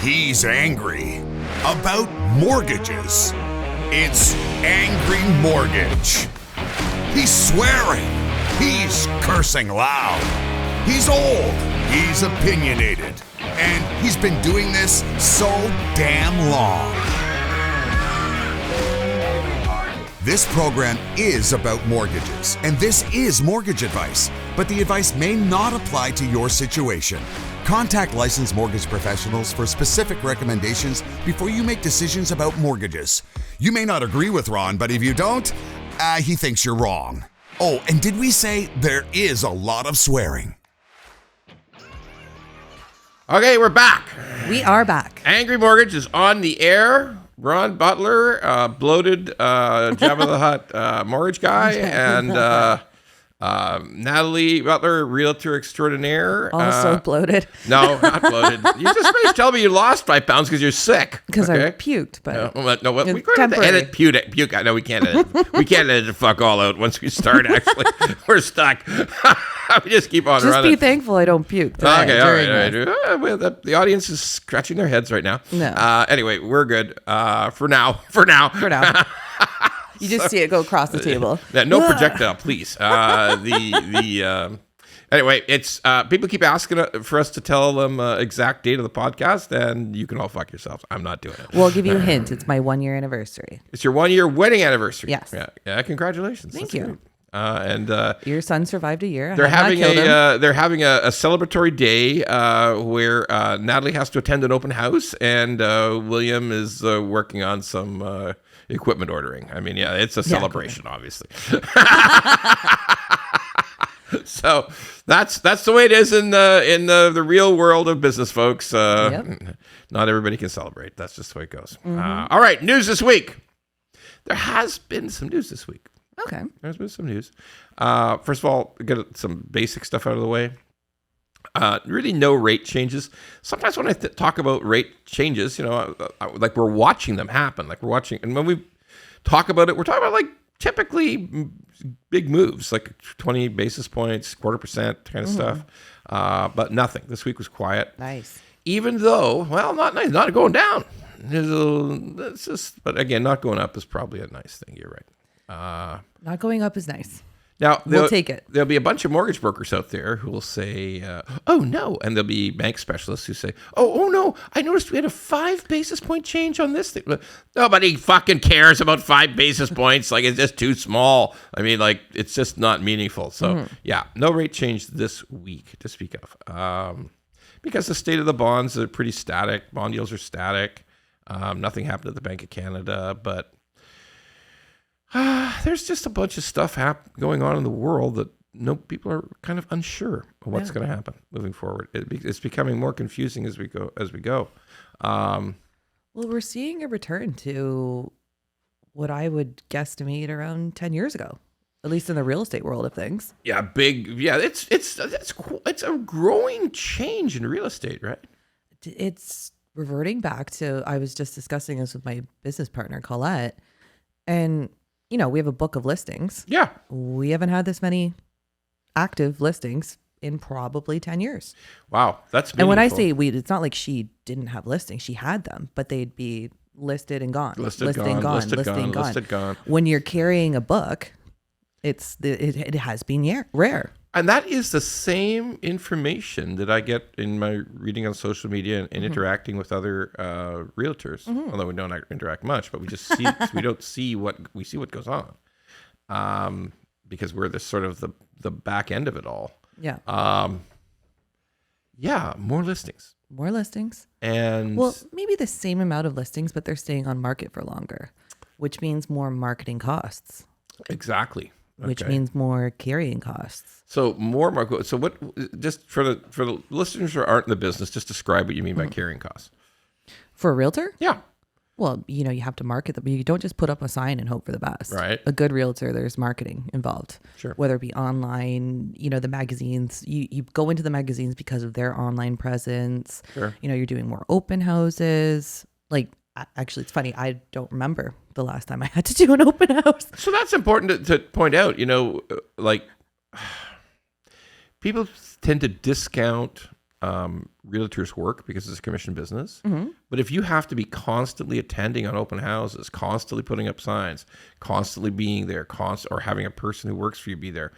He's angry about mortgages. It's Angry Mortgage. He's swearing. He's cursing loud. He's old. He's opinionated. And he's been doing this so damn long. This program is about mortgages, and this is mortgage advice, but the advice may not apply to your situation. Contact licensed mortgage professionals for specific recommendations before you make decisions about mortgages. You may not agree with Ron, but if you don't, he thinks you're wrong. Oh, and did we say there is a lot of swearing? Okay, we're back. We are back. Angry Mortgage is on the air. Ron Butler, bloated Jabba the Hutt mortgage guy, and Natalie Butler, realtor extraordinaire. Also bloated. No, not bloated. You just finished telling me you lost 5 pounds because you're sick. Because I puked, but we're going to have to edit puke. No, we can't edit. We can't edit the fuck all out once we start, actually. We're stuck. We just keep on running. Just be thankful I don't puke. Okay, all right. Well, the audience is scratching their heads right now. No. Anyway, we're good for now. You just see it go across the table. No projectile, please. Anyway, it's people keep asking for us to tell them exact date of the podcast, and you can all fuck yourselves. I'm not doing it. Well, I'll give you a hint. It's my 1 year anniversary. It's your 1 year wedding anniversary. Yes. Yeah. Congratulations. Thank That's you. Great. And your son survived a year. They're having a celebratory day where Natalie has to attend an open house, and William is working on some equipment ordering. I mean, yeah, it's a celebration, obviously. So that's the way it is in the real world of business, folks. Not everybody can celebrate. That's just the way it goes. Mm-hmm. All right, news this week. There has been some news this week. Okay. There's been some news. First of all, get some basic stuff out of the way. Really no rate changes. Sometimes when I talk about rate changes, like we're watching them happen. Like we're watching, and when we talk about it, we're talking about like typically big moves, like 20 basis points, 0.25% kind of stuff. But nothing. This week was quiet. Nice. Even though, well, not going down. It's just, but again, not going up is probably a nice thing. You're right. Not going up is nice. Now, we'll take it. There'll be a bunch of mortgage brokers out there who will say, oh, no. And there'll be bank specialists who say, oh, no. I noticed we had a 5 basis point change on this thing. Nobody fucking cares about 5 basis points. Like, it's just too small. I mean, like, it's just not meaningful. So, yeah, no rate change this week to speak of. Because the state of the bonds are pretty static. Bond yields are static. Nothing happened at the Bank of Canada, but there's just a bunch of stuff going on in the world that people are kind of unsure of what's going to happen moving forward. It's becoming more confusing as we go. Well, we're seeing a return to what I would guesstimate around 10 years ago, at least in the real estate world of things. Yeah, it's a growing change in real estate, right? It's reverting back to, I was just discussing this with my business partner, Colette, and we have a book of listings. Yeah. We haven't had this many active listings in probably 10 years. Wow. That's meaningful. And when I say it's not like she didn't have listings. She had them, but they'd be listed and gone. Listed, gone. When you're carrying a book, it has been rare. And that is the same information that I get in my reading on social media and interacting with other realtors. Although we don't interact much, but we just see we see what goes on, because we're the sort of the back end of it all. Yeah. More listings. More listings. And maybe the same amount of listings, but they're staying on market for longer, which means more marketing costs. Exactly. Which means more carrying costs. So more market. So what? Just for the listeners who aren't in the business, just describe what you mean by carrying costs. For a realtor? Yeah. Well, you have to market them. You don't just put up a sign and hope for the best. Right. A good realtor, there's marketing involved. Sure. Whether it be online, the magazines. You go into the magazines because of their online presence. Sure. You're doing more open houses. Like, actually, it's funny. I don't remember the last time I had to do an open house. So that's important to point out. Like, people tend to discount realtors work because it's a commission business. But if you have to be constantly attending on open houses, constantly putting up signs, constantly being there, or having a person who works for you be there,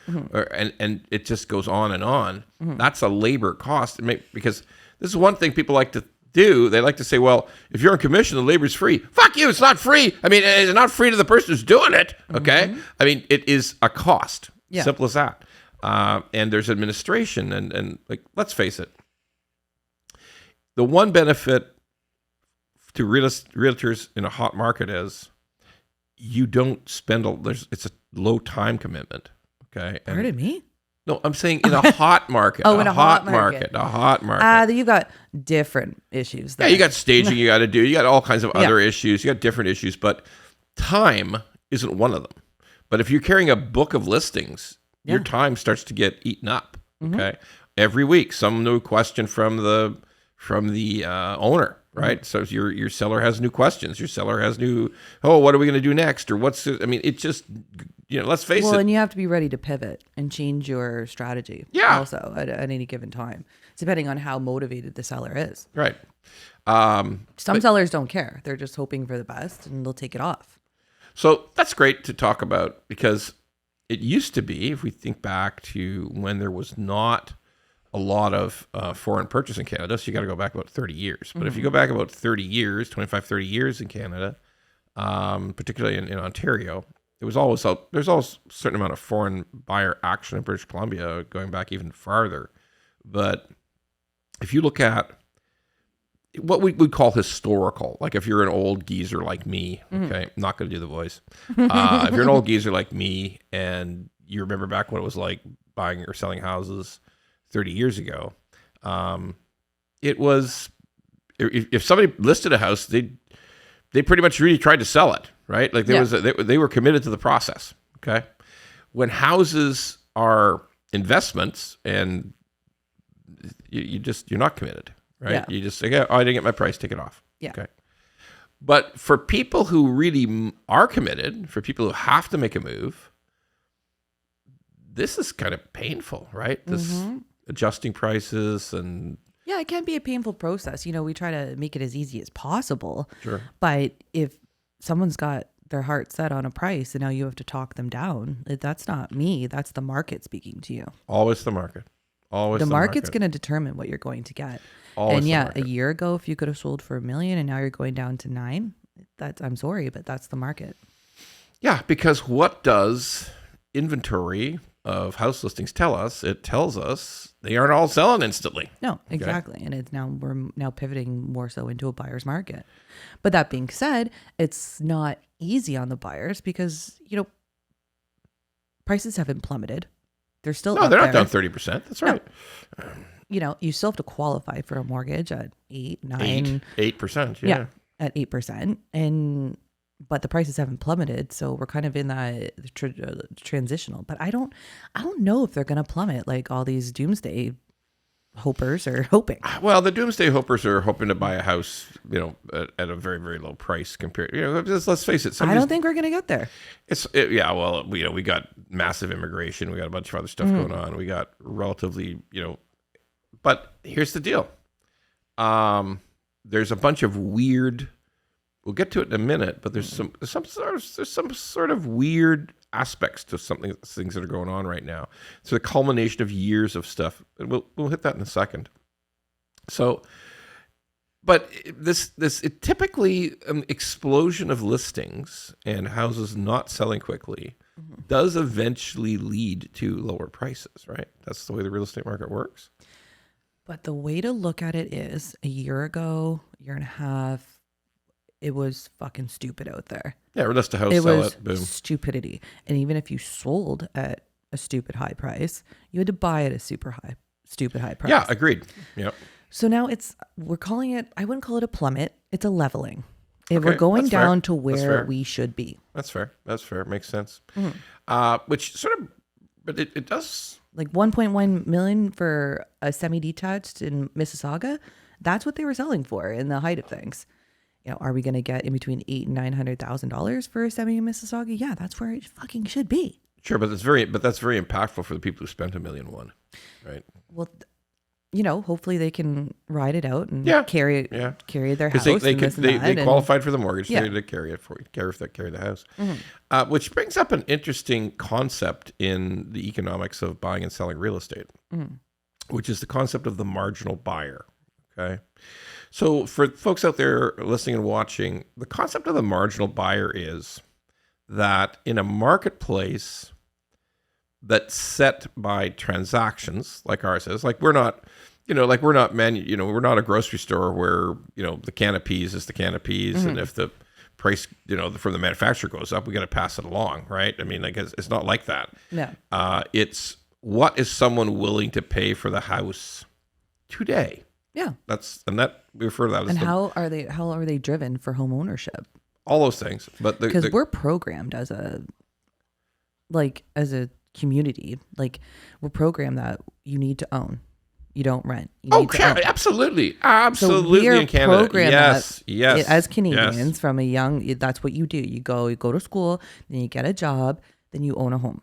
and it just goes on and on, that's a labor cost. Because this is one thing people like to do. They like to say, well, if you're on commission, the labor's free. Fuck you, it's not free. I mean, it's not free to the person who's doing it, okay? I mean, it is a cost. Yeah. Simple as that. And there's administration, and like, let's face it, the one benefit to realtors in a hot market is you don't spend it's a low time commitment. Okay. Pardon me? No, I'm saying in a hot market. In a hot market. A hot market. You've got different issues there. Yeah, you got staging you got to do. You got all kinds of other issues. You got different issues, but time isn't one of them. But if you're carrying a book of listings, your time starts to get eaten up. Okay. Every week, some new question from the owner, right? So your seller has new questions. Your seller has what are we going to do next? Or it just, let's face it. Well, and you have to be ready to pivot and change your strategy also at any given time, depending on how motivated the seller is. Right. Some sellers don't care. They're just hoping for the best and they'll take it off. So that's great to talk about, because it used to be, if we think back to when there was not a lot of foreign purchase in Canada, so you got to go back about 30 years. But if you go back about 30 years, 25, 30 years in Canada, particularly in Ontario, there's always a certain amount of foreign buyer action in British Columbia, going back even farther. But if you look at what we would call historical, like if you're an old geezer like me, okay, I'm not going to do the voice. If you're an old geezer like me and you remember back what it was like buying or selling houses 30 years ago, it was, if somebody listed a house, they pretty much really tried to sell it, right? Like they were committed to the process. Okay. When houses are investments and you're not committed, right? Yeah. You just say, I didn't get my price, take it off. Yeah. Okay. But for people who really are committed, for people who have to make a move, this is kind of painful, right? This adjusting prices and... Yeah, it can be a painful process. We try to make it as easy as possible. Sure. But if someone's got their heart set on a price and now you have to talk them down, that's not me. That's the market speaking to you. Always the market. Always the market's going to determine what you're going to get. Always and a year ago, if you could have sold for $1 million and now you're going down to $9 million, I'm sorry, but that's the market. Yeah, because what does inventory of house listings tell us? It tells us they aren't all selling instantly. No, exactly. Okay. And we're now pivoting more so into a buyer's market. But that being said, it's not easy on the buyers because, prices haven't plummeted. They're still they're not down 30%. That's right. No. You still have to qualify for a mortgage at 8, 9. 8%, yeah. At 8%. But the prices haven't plummeted, so we're kind of in that transitional. But I don't know if they're going to plummet like all these doomsday hopers are hoping. Well, the doomsday hopers are hoping to buy a house, at a very, very low price compared. Let's face it. I don't think we're going to get there. Well, we got massive immigration. We got a bunch of other stuff going on. We got relatively, But here's the deal. There's a bunch of weird. We'll get to it in a minute, but there's some sort of weird aspects to things that are going on right now. It's the culmination of years of stuff. We'll hit that in a second. So, but this typically explosion of listings and houses not selling quickly does eventually lead to lower prices, right? That's the way the real estate market works. But the way to look at it is a year ago, year and a half, it was fucking stupid out there. Yeah, or list a house, sell it, boom. Stupidity. And even if you sold at a stupid high price, you had to buy at a stupid high price. Yeah, agreed. Yep. So now we're calling it, I wouldn't call it a plummet, it's a leveling. We're going down to where we should be. That's fair. Makes sense. Which sort of, but it does. Like 1.1 million for a semi-detached in Mississauga. That's what they were selling for in the height of things. Are we going to get in between $800,000 and $900,000 for a semi in Mississauga? Yeah, that's where it fucking should be. Sure, but that's very impactful for the people who spent $1.1 million, right? Well, hopefully they can ride it out and carry their house. They qualified for the mortgage. Yeah. They carry the house. Which brings up an interesting concept in the economics of buying and selling real estate, which is the concept of the marginal buyer. Okay. So for folks out there listening and watching, the concept of the marginal buyer is that in a marketplace that's set by transactions like ours is, like we're not a grocery store where, the can of peas is the can of peas. And if the price, from the manufacturer goes up, we got to pass it along. Right. I mean, like it's not like that. No. It's what is someone willing to pay for the house today? Yeah. We refer to that as. And how are they driven for home ownership? All those things. But because we're programmed as a community, like we're programmed that you need to own. You don't rent. Absolutely. So we're in Canada. Yes. As Canadians, from a young, that's what you do. You go to school, then you get a job, then you own a home.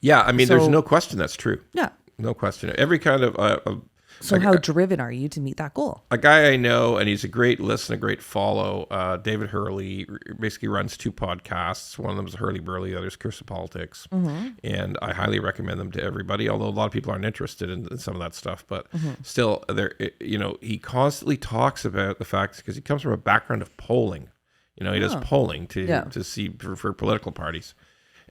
Yeah, I mean, there's no question that's true. Yeah. No question. Every kind of... So how driven are you to meet that goal? A guy I know, and he's a great listen, a great follow, David Hurley, basically runs 2 podcasts. One of them is Hurley Burley, the other is Curse of Politics. And I highly recommend them to everybody, although a lot of people aren't interested in some of that stuff. But still, he constantly talks about the fact, because he comes from a background of polling. He does polling to see for political parties.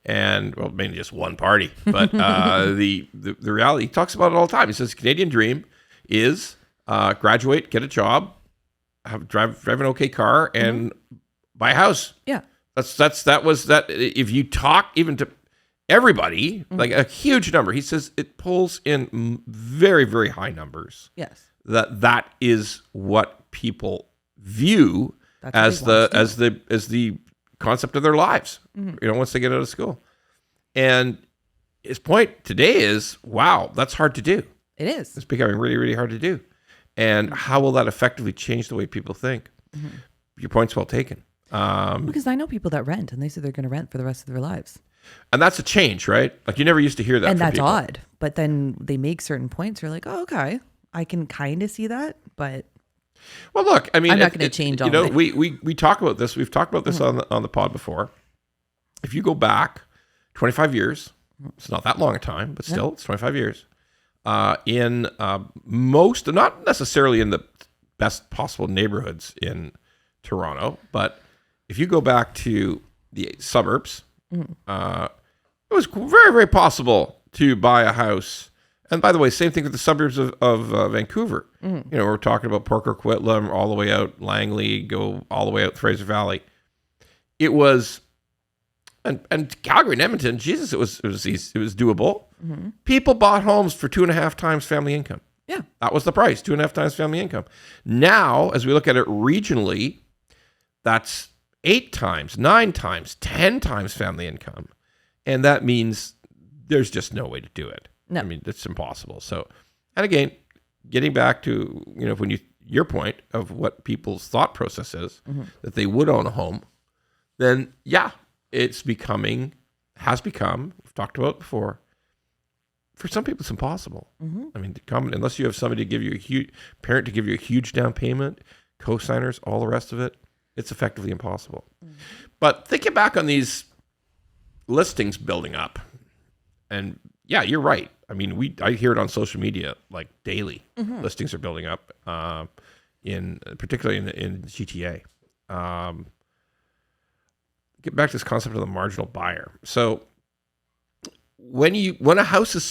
And, well, mainly just one party. But the reality, he talks about it all the time. He says, Canadian dream is graduate, get a job, drive an okay car, and buy a house. Yeah. That was that. If you talk even to everybody, like a huge number, he says it pulls in very, very high numbers. Yes. That is what people view as the concept of their lives. Once they get out of school. And his point today is, wow, that's hard to do. It is. It's becoming really, really hard to do. And how will that effectively change the way people think? Your point's well taken. Because I know people that rent, and they say they're going to rent for the rest of their lives. And that's a change, right? Like you never used to hear that. And from that's people. odd. But then they make certain points. You're like, oh, okay, I can kind of see that, but. Well, look, I mean, I'm not going to change all. We talk about this. We've talked about this on the pod before. If you go back 25 years, it's not that long a time, but still, it's 25 years. In most, not necessarily in the best possible neighborhoods in Toronto, but if you go back to the suburbs, it was very, very possible to buy a house. And by the way, same thing with the suburbs of Vancouver. We're talking about Port Coquitlam, all the way out Langley, go all the way out Fraser Valley. It was, and Calgary and Edmonton, Jesus, it was doable. People bought homes for 2.5 times family income. Yeah, that was the price, 2.5 times family income. Now, as we look at it regionally, that's 8 times, 9 times, 10 times family income, and that means there's just no way to do it. No. I mean, it's impossible. So, and again, getting back to, your point of what people's thought process is, that they would own a home, then it's has become, we've talked about it before, for some people it's impossible. I mean, unless you have somebody to give you a huge down payment, co-signers, all the rest of it, it's effectively impossible. But thinking back on these listings building up, and yeah, you're right. I mean, I hear it on social media like daily. Listings are building up, particularly in GTA. Get back to this concept of the marginal buyer. So when a house is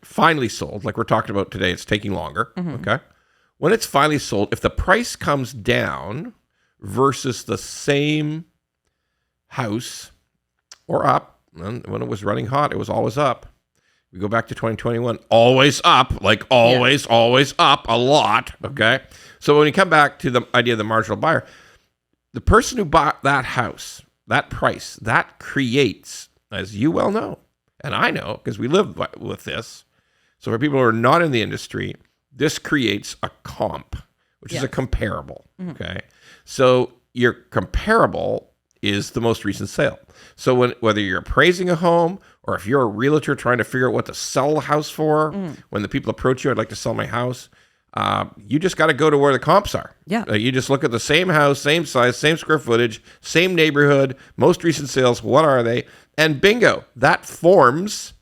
finally sold, like we're talking about today, it's taking longer. Okay, when it's finally sold, if the price comes down versus the same house or up, and when it was running hot, it was always up. We go back to 2021, always up, like always up a lot, okay? So when you come back to the idea of the marginal buyer, the person who bought that house, that price, that creates, as you well know, and I know because we live with this, so for people who are not in the industry, this creates a comp, which is a comparable, okay? So your comparable is the most recent sale. So whether you're appraising a home or if you're a realtor trying to figure out what to sell a house for, when the people approach you, I'd like to sell my house, you just got to go to where the comps are. Yeah. You just look at the same house, same size, same square footage, same neighborhood, most recent sales, what are they? And bingo, that forms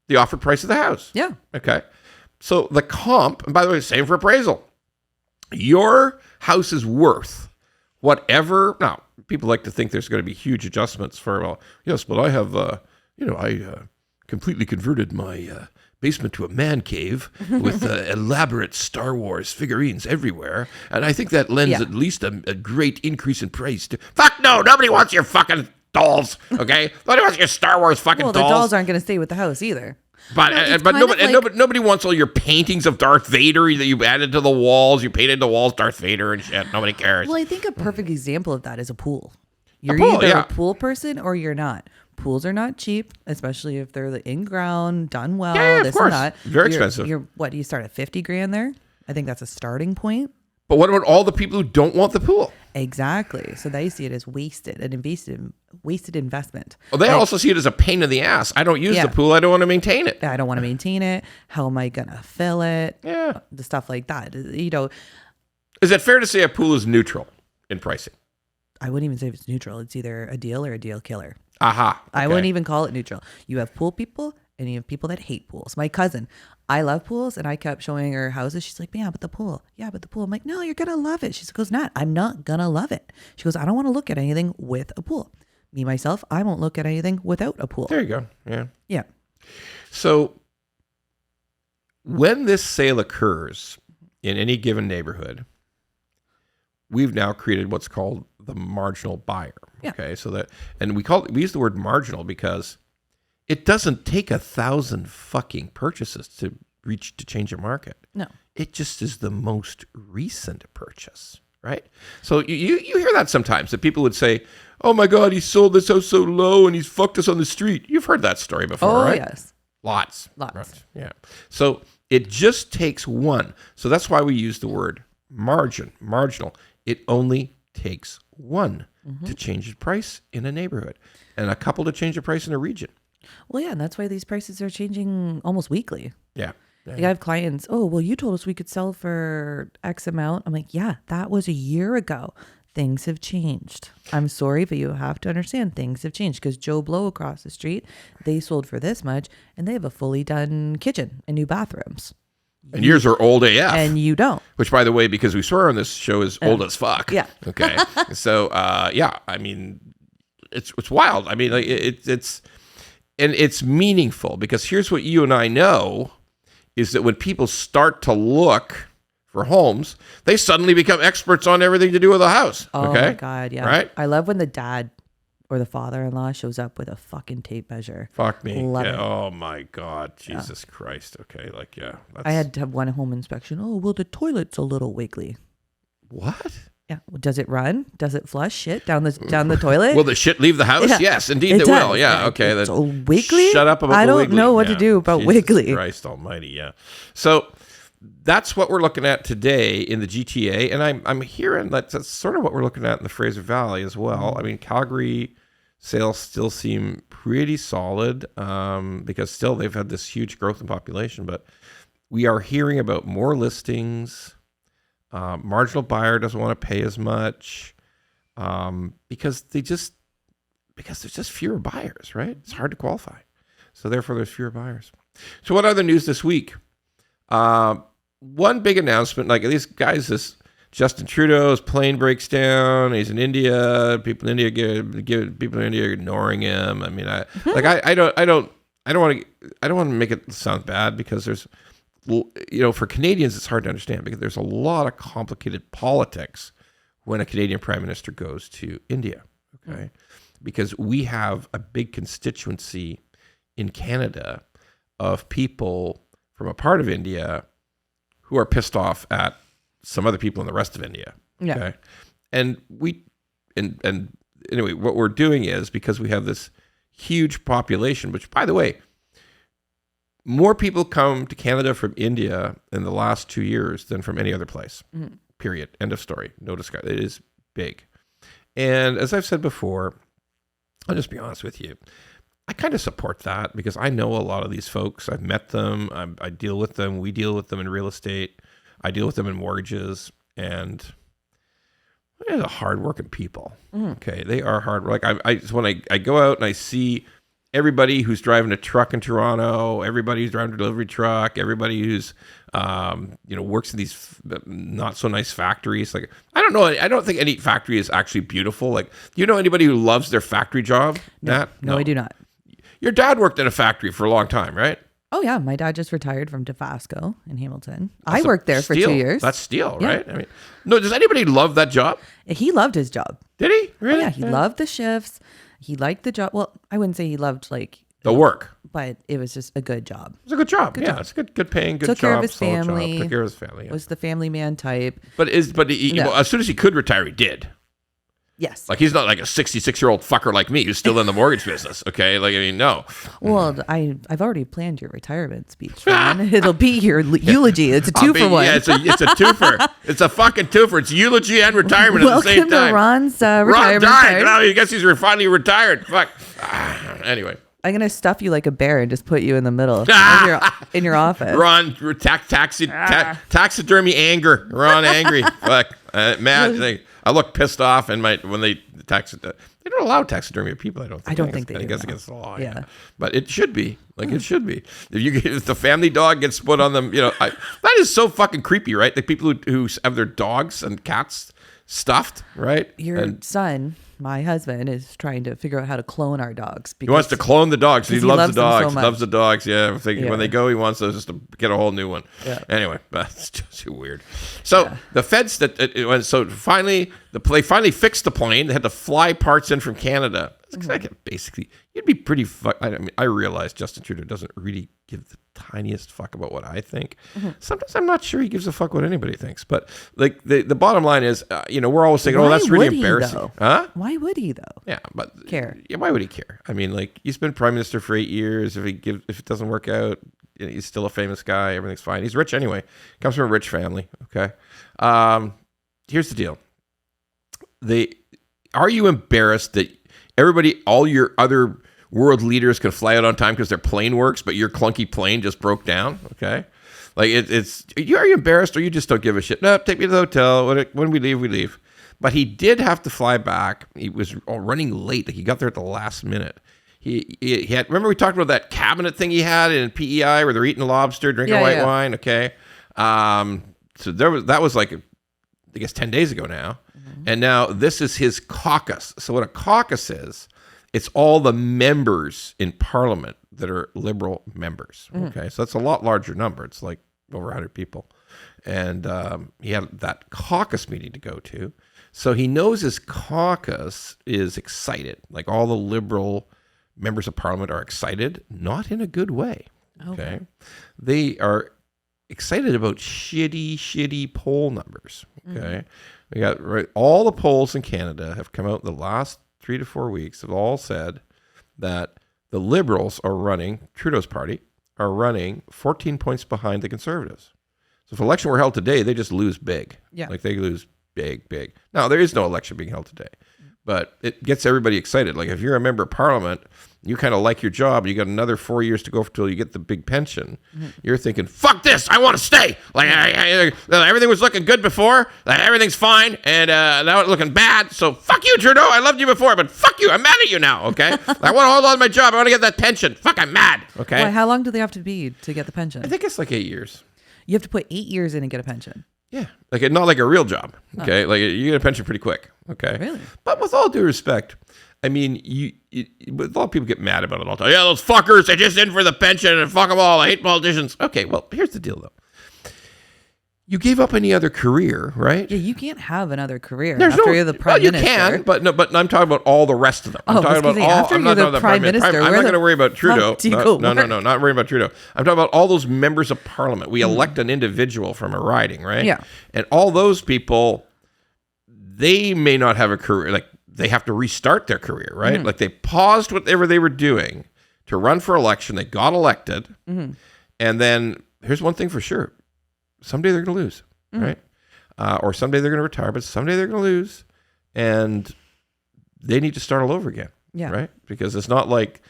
the offered price of the house. Yeah. Okay. So the comp, and by the way, same for appraisal. Your house is worth whatever. Now, people like to think there's going to be huge adjustments for, well, yes, but I have, I completely converted my basement to a man cave with elaborate Star Wars figurines everywhere. And I think that lends at least a great increase in price. Fuck no, nobody wants your fucking dolls, okay? Nobody wants your Star Wars fucking dolls. Well, the dolls aren't going to stay with the house either. But nobody wants all your paintings of Darth Vader that you added to the walls. You painted the walls Darth Vader and shit. Nobody cares. Well, I think a perfect example of that is a pool. You're either a pool person or you're not. Pools are not cheap, especially if they're the in-ground, done well. Yeah, of course. Very expensive. What do you start at 50 grand there? I think that's a starting point. But what about all the people who don't want the pool? Exactly. So they see it as wasted investment. Well, they also see it as a pain in the ass. I don't use the pool. I don't want to maintain it. I don't want to maintain it. How am I going to fill it? Yeah. The stuff like that. Is it fair to say a pool is neutral in pricing? I wouldn't even say if it's neutral. It's either a deal or a deal killer. Aha. Okay. I wouldn't even call it neutral. You have pool people and you have people that hate pools. My cousin, I love pools, and I kept showing her houses. She's like, yeah, but the pool. Yeah, but the pool. I'm like, no, you're going to love it. She goes, I'm not going to love it. She goes, I don't want to look at anything with a pool. Me, myself, I won't look at anything without a pool. There you go. Yeah. Yeah. So when this sale occurs in any given neighborhood, we've now created what's called the marginal buyer. Yeah. Okay. And we use the word marginal because it doesn't take 1,000 fucking purchases to change a market. No. It just is the most recent purchase, right? So you hear that sometimes, that people would say, oh my God, he sold this house so low and he's fucked us on the street. You've heard that story before, right? Oh, yes. Lots. Right. Yeah. So it just takes one. So that's why we use the word marginal. It only takes one to change the price in a neighborhood and a couple to change the price in a region. Well, yeah, and that's why these prices are changing almost weekly. Yeah. Like I have clients, oh, well, you told us we could sell for X amount. I'm like, yeah, that was a year ago. Things have changed. I'm sorry, but you have to understand things have changed because Joe Blow across the street, they sold for this much and they have a fully done kitchen and new bathrooms. And yours are old AF. And you don't. Which, by the way, because we swear on this show, is old as fuck. Yeah. Okay. So, I mean, it's wild. I mean, like, it's meaningful because here's what you and I know is that when people start to look for homes, they suddenly become experts on everything to do with a house. Oh okay? my God, yeah. Right? I love when the dad or the father-in-law shows up with a fucking tape measure. Fuck me. Love yeah. it. Oh my God. Jesus Christ. Okay. Like, yeah. I had to have one home inspection. Oh, well, the toilet's a little wiggly. What? Yeah. Does it run? Does it flush shit down the toilet? Will the shit leave the house? Yeah. Yes, indeed it will. Yeah. Okay. It's wiggly? Shut up about I the don't wiggly. know what to do about Jesus wiggly. Christ almighty. Yeah. So that's what we're looking at today in the GTA. And I'm hearing that's sort of what we're looking at in the Fraser Valley as well. I mean, Calgary sales still seem pretty solid because still they've had this huge growth in population, but we are hearing about more listings. Marginal buyer doesn't want to pay as much because there's just fewer buyers, right? It's hard to qualify. So therefore there's fewer buyers. So what other news this week? One big announcement, like these guys, Justin Trudeau's plane breaks down. He's in India. People in India people in India are ignoring him. I mean, I don't want to make it sound bad because there's, for Canadians it's hard to understand because there's a lot of complicated politics when a Canadian prime minister goes to India. Okay, because we have a big constituency in Canada of people from a part of India who are pissed off at some other people in the rest of India. Yeah. Okay. And anyway, what we're doing is because we have this huge population, which by the way, more people come to Canada from India in the last 2 years than from any other place. Period. End of story. No discussion. It is big. And as I've said before, I'll just be honest with you. I kind of support that because I know a lot of these folks. I've met them. I deal with them. We deal with them in real estate. I deal with them in mortgages. And they're hardworking people. Okay, they are hard. Like when I go out and I see everybody who's driving a truck in Toronto, everybody who's driving a delivery truck, everybody who's works in these not so nice factories. Like I don't know. I don't think any factory is actually beautiful. Like, do you know anybody who loves their factory job? No, I do not. Your dad worked in a factory for a long time, right? Oh, yeah. My dad just retired from Dofasco in Hamilton. I worked there for 2 years. That's steel, right? I mean, no, does anybody love that job? He loved his job. Did he? Really? Oh, yeah. He loved the shifts. He liked the job. Well, I wouldn't say he loved the work, but it was just a good job. It was a good job. It's a good paying, good job. Took care of his family. Took care of his family. Yeah. Was the family man type. But as soon as he could retire, he did. Yes. Like he's not like a 66-year-old fucker like me who's still in the mortgage business. Okay. Like, I mean, no. Well, I've already planned your retirement speech, Ron. It'll be your eulogy. It's a two for one. Yeah, it's a twofer. It's a fucking twofer. It's eulogy and retirement at the same time. Welcome to Ron's retirement. Ron died. No, I guess he's finally retired. Fuck. Anyway. I'm going to stuff you like a bear and just put you in the middle in your office. Ron, taxidermy anger. Ron angry. Fuck. Mad. I look pissed off when they they don't allow taxidermy of people. I don't think they do. I guess against the law. Yeah. But it should be. It should be. If the family dog gets put on them, that is so fucking creepy, right? The people who have their dogs and cats stuffed, right? Your son, my husband, is trying to figure out how to clone our dogs. He wants to clone the dogs. He loves the dogs. He loves the dogs. Yeah. When they go, he wants us just to get a whole new one. Yeah. Anyway, that's just too weird. So the feds finally they finally fixed the plane. They had to fly parts in from Canada. Basically, you'd be pretty. I realize Justin Trudeau doesn't really give the tiniest fuck about what I think. Sometimes I'm not sure he gives a fuck what anybody thinks. But like the bottom line is, we're always thinking, that's really embarrassing. Huh? Why would he though? Yeah, but care. Yeah, why would he care? I mean, like he's been prime minister for 8 years. If it doesn't work out, he's still a famous guy. Everything's fine. He's rich anyway. Comes from a rich family. Okay. Here's the deal. Are you embarrassed that all your other world leaders can fly out on time because their plane works, but your clunky plane just broke down? Okay. Like are you embarrassed or you just don't give a shit? No, take me to the hotel. When we leave, we leave. But he did have to fly back. He was running late. Like he got there at the last minute. He had, remember we talked about that cabinet thing he had in PEI where they're eating lobster, drinking white wine. Okay. So that was like, I guess 10 days ago now. And now this is his caucus. So what a caucus is, it's all the members in Parliament that are Liberal members. Okay, so that's a lot larger number. It's like over 100 people. And he had that caucus meeting to go to. So he knows his caucus is excited. Like all the Liberal members of Parliament are excited, not in a good way. Okay. They are excited about shitty poll numbers. Okay. We got all the polls in Canada have come out in the last 3 to 4 weeks have all said that the Liberals are running, Trudeau's party, are running 14 points behind the Conservatives. So if election were held today, they just lose big. Yeah. Like they lose big. Now, there is no election being held today, but it gets everybody excited. Like if you're a member of Parliament, you kind of like your job, you got another 4 years to go until you get the big pension. You're thinking, fuck this, I want to stay. Like everything was looking good before, everything's fine, and now it's looking bad. So fuck you, Trudeau. I loved you before, but fuck you. I'm mad at you now. Okay, I want to hold on to my job. I want to get that pension. Fuck, I'm mad. Okay. Well, how long do they have to be to get the pension? I think it's like 8 years. You have to put 8 years in and get a pension. Yeah, like not like a real job. Okay, like you get a pension pretty quick. Okay, really. But with all due respect, I mean, a lot of people get mad about it all the time. Yeah, those fuckers, they just in for the pension and fuck them all. I hate politicians. Okay, well, here's the deal, though. You gave up any other career, right? Yeah, you can't have another career after you're the prime minister. You can, but I'm talking about all the rest of them. I'm talking about all. After you're the prime minister, I'm not going to worry about Trudeau. No, not worrying about Trudeau. I'm talking about all those members of Parliament. We elect an individual from a riding, right? Yeah. And all those people, they may not have a career. Like they have to restart their career, right? Like they paused whatever they were doing to run for election. They got elected, and then here's one thing for sure. Someday they're going to lose, right? Or someday they're going to retire, but someday they're going to lose. And they need to start all over again. Yeah. Right. Because it's not like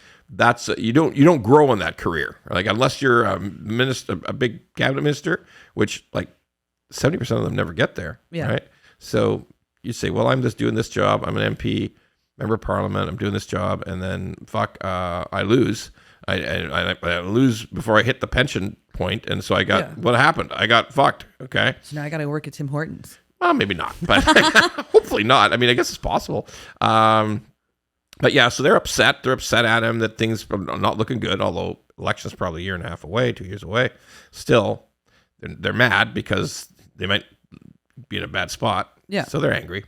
you don't grow in that career. Like unless you're a minister, a big cabinet minister, which like 70% of them never get there. Yeah. Right. So you say, well, I'm just doing this job. I'm an MP, member of parliament. I'm doing this job. And then I lose. I lose before I hit the pension point. And so what happened? I got fucked. Okay. So now I got to work at Tim Hortons. Well, maybe not, but hopefully not. I mean, I guess it's possible. But yeah, so they're upset. They're upset at him that things are not looking good, although election's probably a year and a half away, 2 years away. Still, they're mad because they might be in a bad spot. Yeah. So they're angry.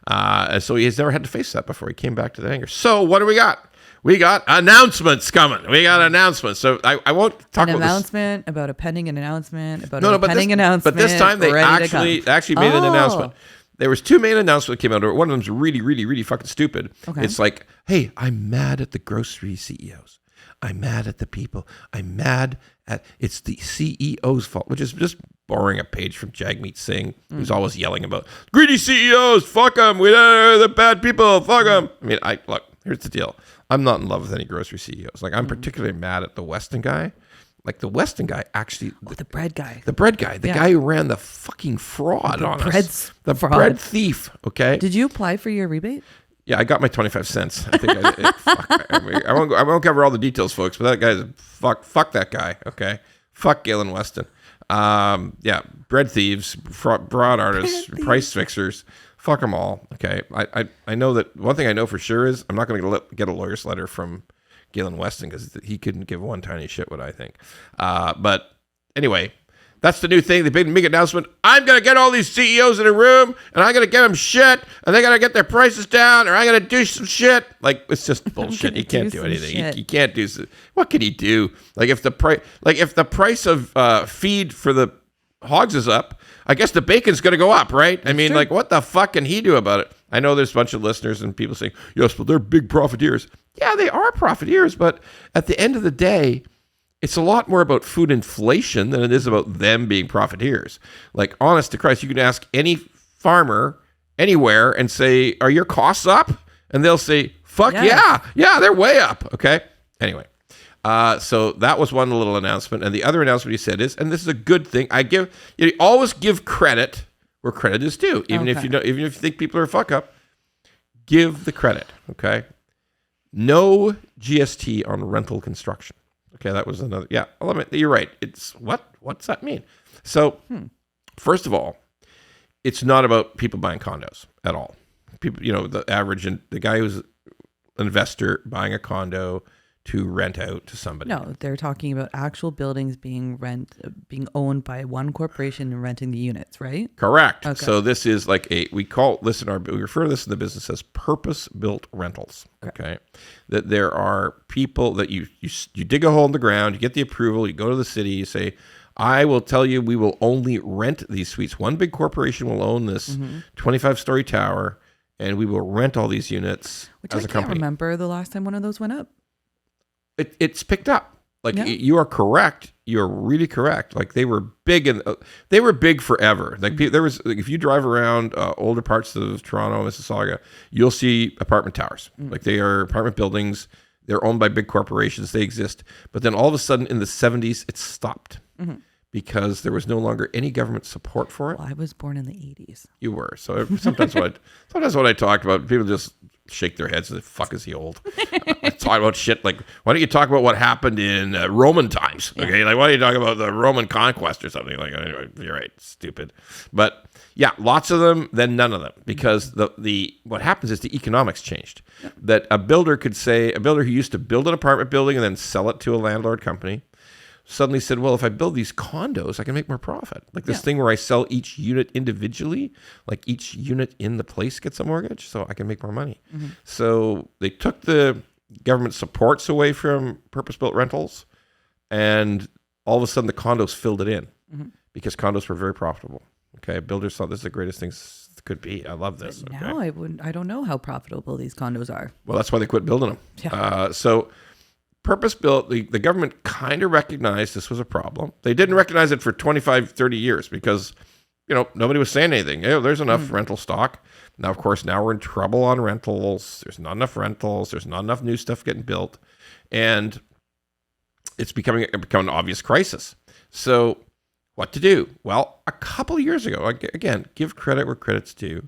And so he's never had to face that before. He came back to that anger. So what do we got? We got announcements coming. We got announcements. So I won't talk about announcement about a pending announcement about a pending announcement. But this time they actually made an announcement. There was two main announcements that came out. One of them's really, really, really fucking stupid. Okay. It's like, hey, I'm mad at the grocery CEOs. I'm mad at the people. I'm mad at it's the CEO's fault, which is just borrowing a page from Jagmeet Singh, who's always yelling about greedy CEOs. Fuck them. They're bad people. Fuck them. I mean, look. Here's the deal. I'm not in love with any grocery CEOs. Like, I'm particularly mad at the Weston guy. Like, the Weston guy actually... the bread guy. The bread guy. The guy who ran the fucking fraud on us. The fraud. Bread thief, okay? Did you apply for your rebate? Yeah, I got my 25 cents. I think I won't cover all the details, folks, but that guy's... Fuck that guy, okay? Fuck Galen Weston. Yeah, bread thieves, fraud artists, price fixers... Fuck them all. Okay. I know that one thing I know for sure is I'm not going to get a lawyer's letter from Galen Weston because he couldn't give one tiny shit what I think. But anyway, that's the new thing. The big announcement. I'm going to get all these CEOs in a room and I'm going to get them shit and they got to get their prices down or I'm going to do some shit. Like, it's just bullshit. You can't do anything. You can't do. What can he do? Like if the price of feed for the hogs is up, I guess the bacon's going to go up, right? I mean, like, what the fuck can he do about it? I know there's a bunch of listeners and people saying, yes, but they're big profiteers. Yeah, they are profiteers, but at the end of the day, it's a lot more about food inflation than it is about them being profiteers. Like, honest to Christ, you can ask any farmer anywhere and say, are your costs up? And they'll say, fuck yeah, they're way up, okay? Anyway. So that was one little announcement, and the other announcement he said is, and this is a good thing. You always give credit where credit is due, even if you think people are a fuck up. Give the credit, okay? No GST on rental construction. Okay, that was another. Yeah, you're right. It's what's that mean? So, first of all, it's not about people buying condos at all. People, the average and the guy who's an investor buying a condo to rent out to somebody. No, they're talking about actual buildings being owned by one corporation and renting the units, right? Correct. Okay. So this is like we refer to this in the business as purpose-built rentals. Okay. That there are people that you dig a hole in the ground, you get the approval, you go to the city, you say, I will tell you, we will only rent these suites. One big corporation will own this 25-story tower, and we will rent all these units as a company. I can't remember the last time one of those went up. It's picked up. Like you are correct. You're really correct. Like they were big and they were big forever. Like there was, if you drive around older parts of Toronto, Mississauga, you'll see apartment towers. Like they are apartment buildings. They're owned by big corporations. They exist. But then all of a sudden in the 70s, it stopped because there was no longer any government support for it. Well, I was born in the 80s. You were. So sometimes when I talked about, people just shake their heads and say, fuck, is he old? Talk about shit like, why don't you talk about what happened in Roman times? Okay, yeah. Like why don't you talk about the Roman conquest or something? Like, anyway, you're right, stupid. But yeah, lots of them, then none of them, because the what happens is the economics changed. That a builder who used to build an apartment building and then sell it to a landlord company suddenly said, well, if I build these condos, I can make more profit. Like this thing where I sell each unit individually, like each unit in the place gets a mortgage, so I can make more money. So they took the government supports away from purpose-built rentals, and all of a sudden the condos filled it in because condos were very profitable. Okay, builders thought this is the greatest thing could be. I love this. But now I don't know how profitable these condos are. Well, that's why they quit building them. Yeah. So purpose-built, the government kind of recognized this was a problem. They didn't recognize it for 25, 30 years because, nobody was saying anything. There's enough rental stock. Now, of course, now we're in trouble on rentals. There's not enough rentals. There's not enough new stuff getting built. And it's becoming an obvious crisis. So what to do? Well, a couple of years ago, again, give credit where credit's due,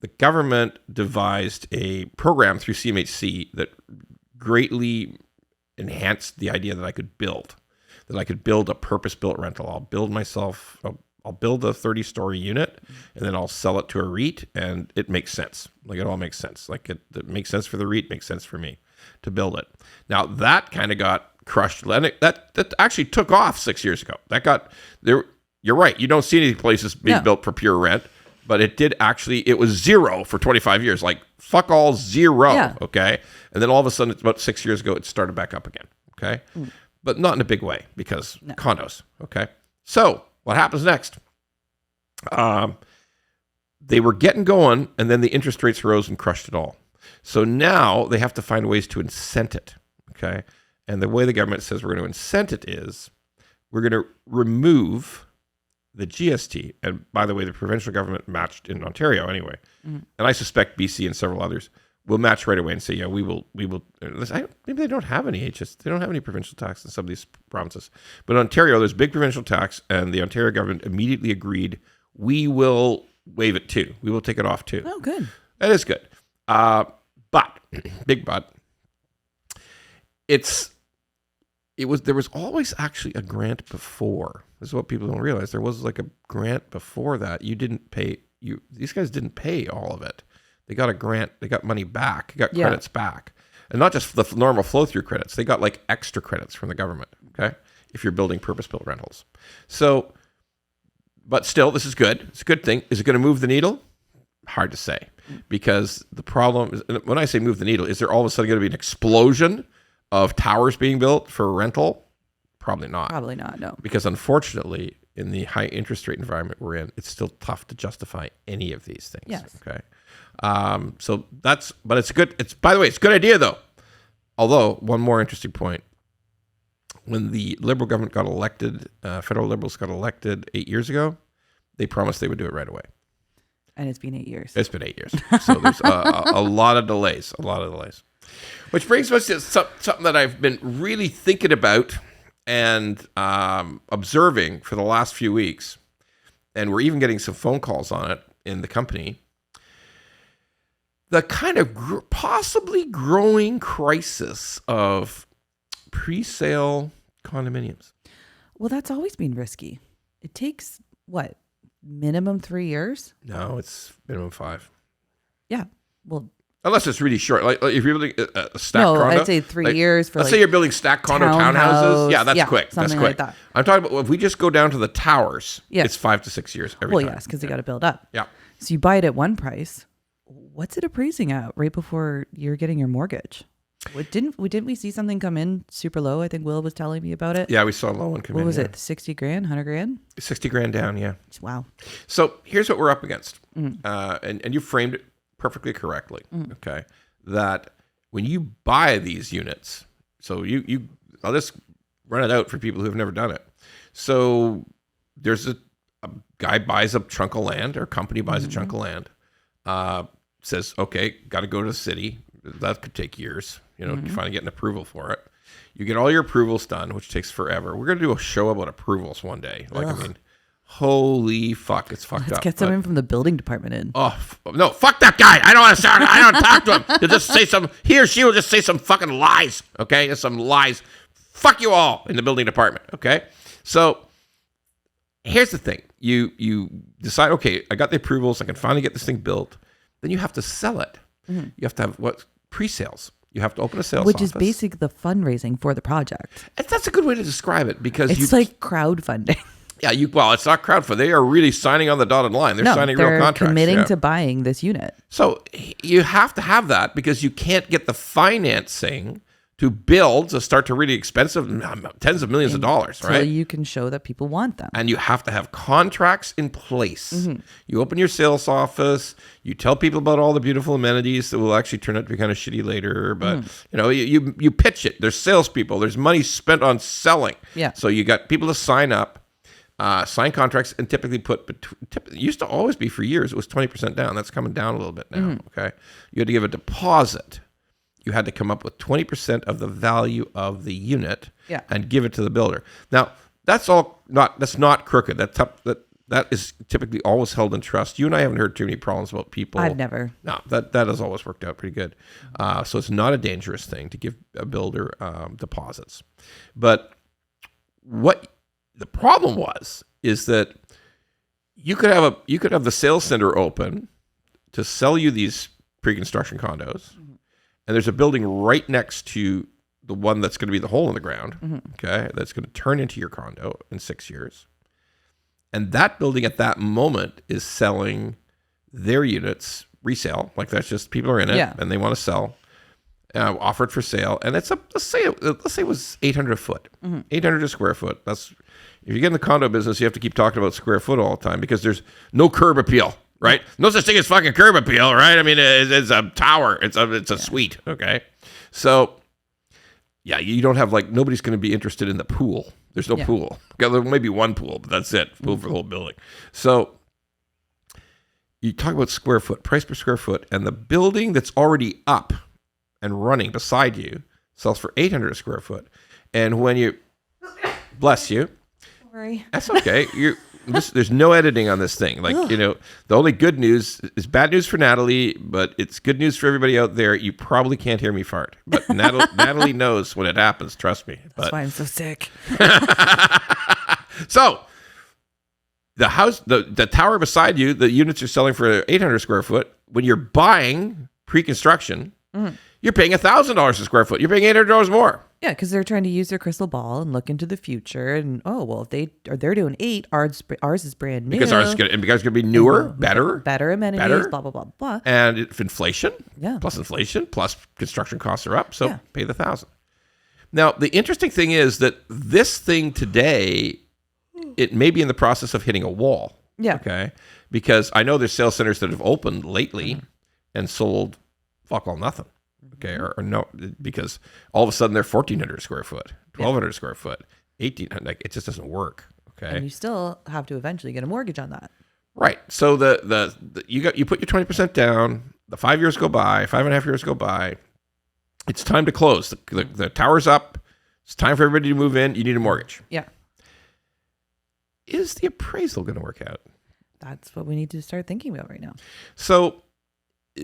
the government devised a program through CMHC that greatly enhanced the idea that I could build a purpose-built rental. I'll build a 30-story unit, and then I'll sell it to a REIT, and it makes sense. Like, it all makes sense. Like, it makes sense for the REIT, makes sense for me to build it. Now, that kind of got crushed. That actually took off 6 years ago. That got there. You're right. You don't see any places being built for pure rent, but it was zero for 25 years. Like, fuck all, zero. Yeah. Okay. And then all of a sudden, about 6 years ago, it started back up again. Okay. But not in a big way, because condos. Okay. So what happens next? They were getting going, and then the interest rates rose and crushed it all. So now they have to find ways to incent it. Okay. And the way the government says we're going to incent it is we're going to remove the GST. And by the way, the provincial government matched in Ontario anyway. And I suspect BC and several others will match right away and say, yeah, we will. Maybe they don't have any they don't have any provincial tax in some of these provinces. But in Ontario, there's big provincial tax, and the Ontario government immediately agreed, we will waive it too. We will take it off too. Oh, good. That is good. But, big but, there was always actually a grant before. This is what people don't realize. There was like a grant before that. These guys didn't pay all of it. They got a grant. They got money back. They got credits back. And not just the normal flow-through credits. They got like extra credits from the government, okay? If you're building purpose-built rentals. So, but still, this is good. It's a good thing. Is it going to move the needle? Hard to say. Because the problem is, when I say move the needle, is there all of a sudden going to be an explosion of towers being built for rental? Probably not. Probably not, no. Because unfortunately, in the high interest rate environment we're in, it's still tough to justify any of these things. Yes. Okay. But it's good. By the way, it's a good idea though. Although, one more interesting point. When the Liberal government got elected, federal Liberals got elected 8 years ago, they promised they would do it right away. And it's been 8 years. It's been 8 years. So there's a lot of delays. Which brings us to something that I've been really thinking about and observing for the last few weeks. And we're even getting some phone calls on it in the company. The kind of possibly growing crisis of pre-sale condominiums. Well, that's always been risky. It takes, what, minimum 3 years? No, it's minimum 5. Yeah. Well, unless it's really short. Like if you're building a stack condo. No, I'd say 3 years for let's say you're building stack condo townhouses. Yeah, that's quick. That's quick. Like that. I'm talking about if we just go down to the towers, it's 5 to 6 years every time. Well, yes, because you got to build up. Yeah. So you buy it at one price. What's it appraising at right before you're getting your mortgage? Didn't we see something come in super low? I think Will was telling me about it. Yeah, we saw a low one come in. What was it? 60 grand, 100 grand? 60 grand down, yeah. Wow. So here's what we're up against. And you framed it perfectly correctly. Okay. That when you buy these units, so I'll just run it out for people who have never done it. So there's a guy buys a chunk of land, or a company buys a chunk of land, says, okay, got to go to the city. That could take years. You finally get an approval for it. You get all your approvals done, which takes forever. We're going to do a show about approvals one day. Like, I mean, holy fuck, it's fucked up. Let's get someone from the building department in. Oh, no, fuck that guy. I don't want to start. I don't talk to him. He'll just say he or she will just say some fucking lies. Okay? Just some lies. Fuck you all in the building department. Okay? So here's the thing. You decide, okay, I got the approvals. I can finally get this thing built. Then you have to sell it. You have to have pre-sales. You have to open a sales office. Which is basically the fundraising for the project. And that's a good way to describe it, because it's like crowdfunding. Yeah, well, it's not crowdfunding. They are really signing on the dotted line. They're signing real contracts. They're committing to buying this unit. So you have to have that, because you can't get the financing to build, to start to really expensive, tens of millions of dollars, right? So you can show that people want them. And you have to have contracts in place. You open your sales office, you tell people about all the beautiful amenities that will actually turn out to be kind of shitty later, but you pitch it. There's salespeople, there's money spent on selling. Yeah. So you got people to sign up, sign contracts and typically it used to always be for years, it was 20% down. That's coming down a little bit now, okay? You had to give a deposit. You had to come up with 20% of the value of the unit and give it to the builder. Now, that's not crooked. That is typically always held in trust. You and I haven't heard too many problems about people. I've never. No, that has always worked out pretty good. So it's not a dangerous thing to give a builder deposits. But what the problem is that you could have the sales center open to sell you these pre-construction condos, and there's a building right next to the one that's going to be the hole in the ground, okay, that's going to turn into your condo in 6 years. And that building at that moment is selling their units resale. Like that's just people are in it and they want to sell, offered for sale. And it's let's say it was 800 a foot, 800 a square foot. That's, if you get in the condo business, you have to keep talking about square foot all the time because there's no curb appeal, right? No such thing as fucking curb appeal, right? I mean, it's a tower. It's a suite. Okay. So yeah, you don't have nobody's going to be interested in the pool. There's no pool. There may be one pool, but that's it. Pool for the whole building. So you talk about square foot, price per square foot, and the building that's already up and running beside you sells for 800 a square foot. And when you, bless you. Sorry. That's okay. There's no editing on this thing. The only good news is bad news for Natalie, but it's good news for everybody out there. You probably can't hear me fart, but Natalie knows when it happens. Trust me. That's why I'm so sick. So the house, the tower beside you, the units are selling for 800 square foot. When you're buying pre-construction, you're paying $1,000 a square foot. You're paying $800 more. Yeah, because they're trying to use their crystal ball and look into the future. And if they're doing 8, ours is brand new. Because ours is going to be newer, better amenities, blah blah blah blah. And if inflation, plus construction costs are up, so pay the $1,000. Now the interesting thing is that this thing today, it may be in the process of hitting a wall. Yeah. Okay. Because I know there's sales centers that have opened lately and sold fuck all nothing. Okay, or no, because all of a sudden they're 1,400 square foot, 1,200 square foot, 1,800. It just doesn't work. Okay, and you still have to eventually get a mortgage on that. Right. So you put your 20% down. The 5 years go by, 5.5 years go by. It's time to close. The tower's up. It's time for everybody to move in. You need a mortgage. Yeah. Is the appraisal going to work out? That's what we need to start thinking about right now. So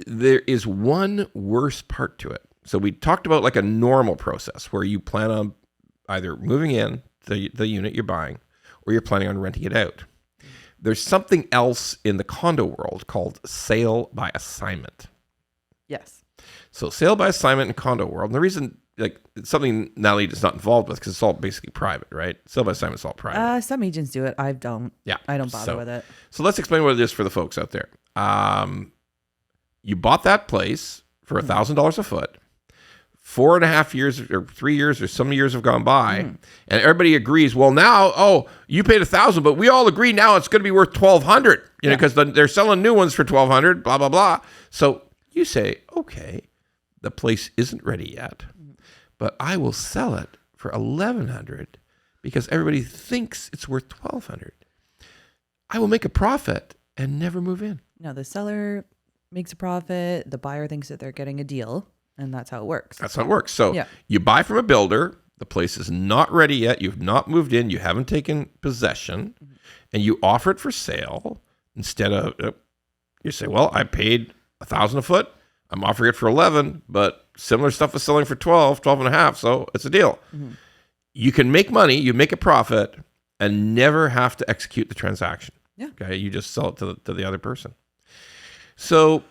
there is one worse part to it. So we talked about a normal process where you plan on either moving in the unit you're buying or you're planning on renting it out. There's something else in the condo world called sale by assignment. Yes. So sale by assignment in condo world, and the reason, it's something Natalie is not involved with because it's all basically private, right? Sale by assignment is all private. Some agents do it. I don't. Yeah. I don't bother with it. So let's explain what it is for the folks out there. You bought that place for $1,000 a foot. 4.5 years or 3 years or some years have gone by, and everybody agrees. Well, now, you paid $1,000, but we all agree now it's going to be worth $1,200. Because they're selling new ones for $1,200. Blah blah blah. So you say, okay, the place isn't ready yet, but I will sell it for $1,100 because everybody thinks it's worth $1,200. I will make a profit and never move in. No, the seller makes a profit. The buyer thinks that they're getting a deal, and that's how it works. That's how it works. So you buy from a builder. The place is not ready yet. You've not moved in. You haven't taken possession, and you offer it for sale instead of you say, well, I paid $1,000 a foot. I'm offering it for 11, but similar stuff is selling for 12 and a half. So it's a deal. You can make money. You make a profit and never have to execute the transaction. Yeah. Okay. You just sell it to the other person. So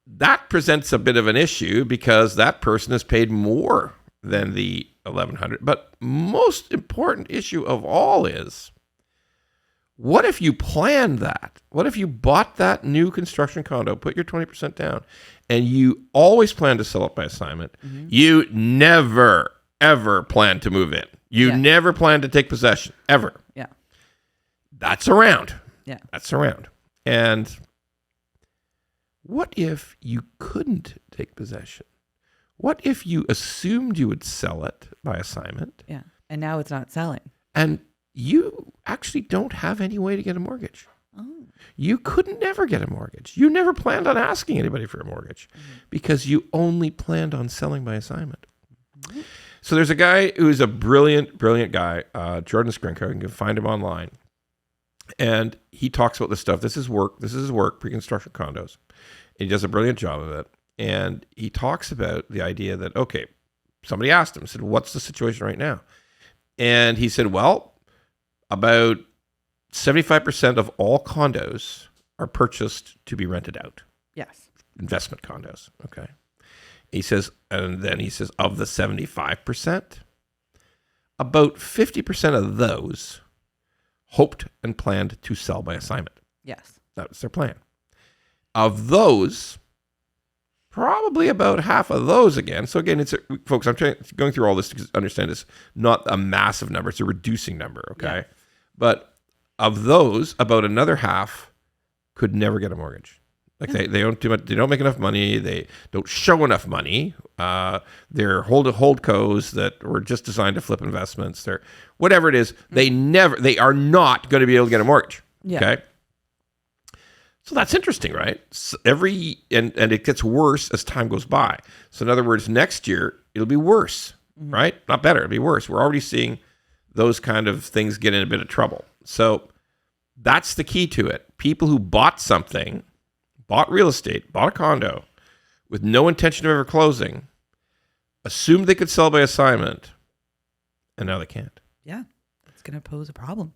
that presents a bit of an issue because that person has paid more than the $1,100. But most important issue of all is, what if you planned that? What if you bought that new construction condo, put your 20% down, and you always plan to sell it by assignment? You never, ever plan to move in. You never plan to take possession, ever. Yeah. That's around. Yeah. That's around. And what if you couldn't take possession? What if you assumed you would sell it by assignment? Yeah. And now it's not selling. And you actually don't have any way to get a mortgage. You could never get a mortgage. You never planned on asking anybody for a mortgage because you only planned on selling by assignment. So there's a guy who's a brilliant guy, Jordan Skrinko. You can find him online. And he talks about this stuff. This is his work, pre-construction condos. He does a brilliant job of it. And he talks about the idea that, okay, somebody asked him, said, what's the situation right now? And he said, well, about 75% of all condos are purchased to be rented out. Yes. Investment condos. Okay. He says, and then he says, of the 75%, about 50% of those hoped and planned to sell by assignment. Yes. That was their plan. Of those, probably about half of those again. So again, folks, I'm going through all this to understand it's not a massive number. It's a reducing number. Okay. Yeah. But of those, about another half could never get a mortgage. Like they don't do much, they don't make enough money. They don't show enough money. They're holdcos that were just designed to flip investments. They're whatever it is. They are not going to be able to get a mortgage. Yeah. Okay. So that's interesting, right? So and it gets worse as time goes by. So in other words, next year it'll be worse, right? Not better. It'll be worse. We're already seeing those kind of things get in a bit of trouble. So that's the key to it. People who bought real estate, bought a condo with no intention of ever closing, assumed they could sell by assignment, and now they can't. Yeah, it's going to pose a problem.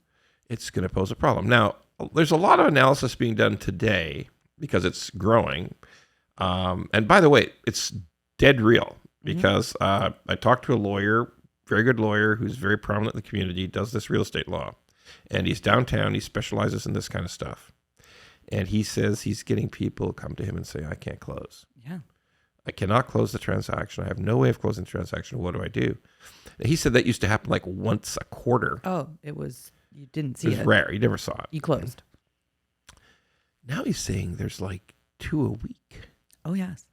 It's going to pose a problem. Now, there's a lot of analysis being done today because it's growing. And by the way, it's dead real because I talked to a lawyer, very good lawyer, who's very prominent in the community, does this real estate law. And he's downtown. He specializes in this kind of stuff. And he says he's getting people come to him and say, I can't close. Yeah. I cannot close the transaction. I have no way of closing the transaction. What do I do? And he said that used to happen like once a quarter. Oh, you didn't see it. It was rare. You never saw it. You closed. Now he's saying there's like 2 a week. Oh, yes.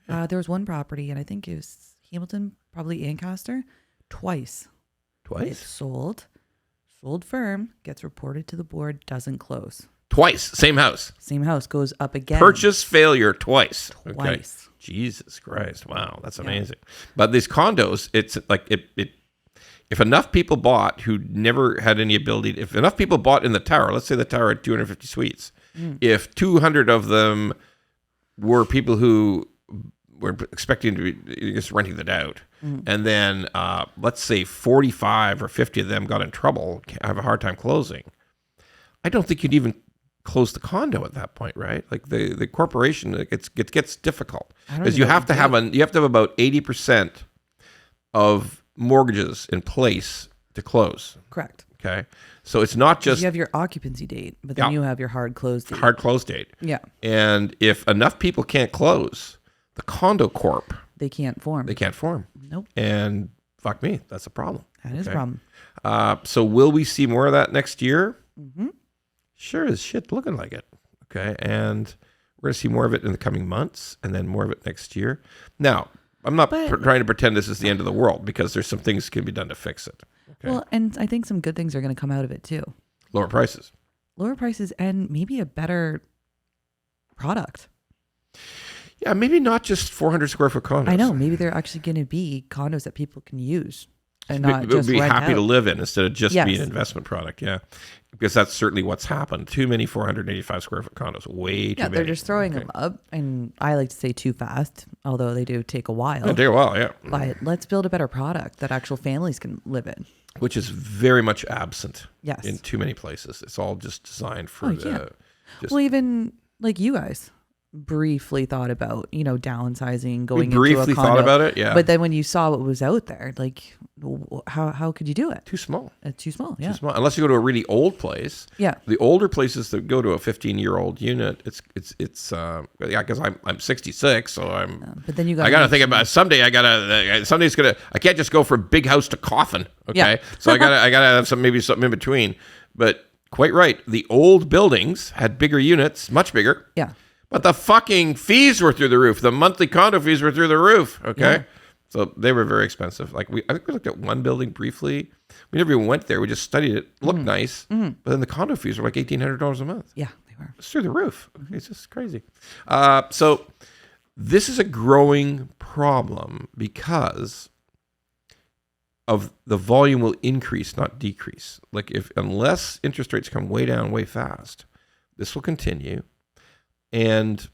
There was one property, and I think it was Hamilton, probably Ancaster, twice. Twice? It sold firm, gets reported to the board, doesn't close. Twice. Same house. Same house goes up again. Purchase failure twice. Twice. Okay. Jesus Christ. Wow. That's amazing. But these condos, it's like if enough people bought who never had any ability, if enough people bought in the tower, let's say the tower had 250 suites, if 200 of them were people who were expecting to be just renting it out, and then let's say 45 or 50 of them got in trouble, have a hard time closing, I don't think you'd even close the condo at that point, right? Like the corporation, it gets difficult because you have to have about 80% of mortgages in place to close. Correct. Okay, so it's not just you have your occupancy date, but then you have your hard close date. Hard close date. Yeah. And if enough people can't close, the condo corp they can't form. Nope. And fuck me, that's a problem. That is a problem. So will we see more of that next year? Mm-hmm. Sure as shit looking like it. Okay. And we're going to see more of it in the coming months and then more of it next year. Now, I'm not trying to pretend this is the end of the world because there's some things that can be done to fix it. Okay? Well, and I think some good things are going to come out of it too. Lower prices and maybe a better product. Yeah, maybe not just 400 square foot condos. I know. Maybe they're actually going to be condos that people can use and not just be happy out. to live in instead of just be an investment product. Yeah, because that's certainly what's happened. Too many 485 square foot condos. Way too many. Yeah, they're just throwing them up, and I like to say too fast, although they do take a while. They take a while, yeah. But let's build a better product that actual families can live in. Which is very much absent. Yes. In too many places. It's all just designed for well, even like you guys briefly thought about, downsizing, going into a briefly condo. Thought about it, yeah. But then when you saw what was out there, like, how could you do it? Too small. It's too small, yeah. Too small. Unless you go to a really old place. Yeah. The older places that go to a 15-year-old unit, it's because I'm 66, so but then I gotta think about someday. I can't just go from big house to coffin. Okay. Yeah. So I gotta have something in between. But quite right. The old buildings had bigger units, much bigger. Yeah. But the fucking fees were through the roof. The monthly condo fees were through the roof. Okay. So they were very expensive. Like I think we looked at one building briefly. We never even went there. We just studied it. It looked nice, but then the condo fees were like $1,800 a month. Yeah, they were. It's through the roof. It's just crazy. So this is a growing problem because of the volume will increase, not decrease. Like unless interest rates come way down, way fast, this will continue. And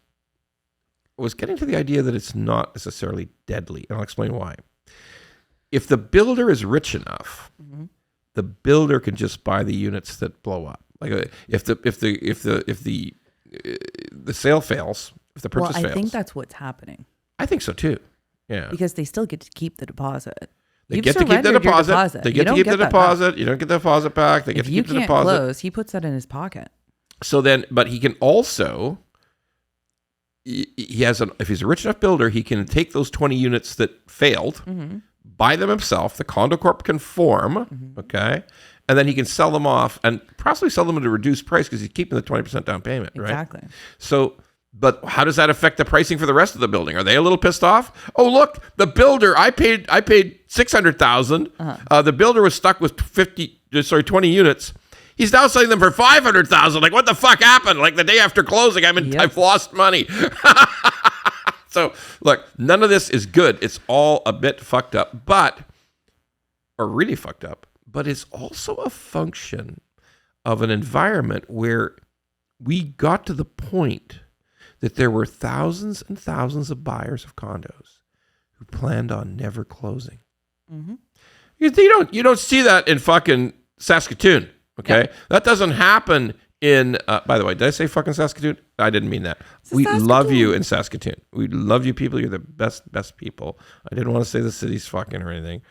I was getting to the idea that it's not necessarily deadly, and I'll explain why. If the builder is rich enough, the builder can just buy the units that blow up. Like if the sale fails, if the purchase fails. I think that's what's happening. I think so too. Yeah. Because they still get to keep the deposit. They get to keep the deposit. They get to keep the deposit. You don't get the deposit back. They get to keep the deposit. If you can't close, he puts that in his pocket. So then, but he can also, if he's a rich enough builder, he can take those 20 units that failed, buy them himself. The condo corp can form, okay, and then he can sell them off and possibly sell them at a reduced price because he's keeping the 20% down payment, right? Exactly. So, but how does that affect the pricing for the rest of the building? Are they a little pissed off? Oh, look, the builder, I paid $600,000. The builder was stuck with 20 units. He's now selling them for $500,000. Like, what the fuck happened? Like the day after closing, I've lost money. So, look, none of this is good. It's all a bit fucked up, or really fucked up. But it's also a function of an environment where we got to the point that there were thousands and thousands of buyers of condos who planned on never closing. You don't see that in fucking Saskatoon. Okay, yep. That doesn't happen in. By the way, did I say fucking Saskatoon? I didn't mean that. We love you in Saskatoon. We love you people. You're the best people. I didn't want to say the city's fucking or anything.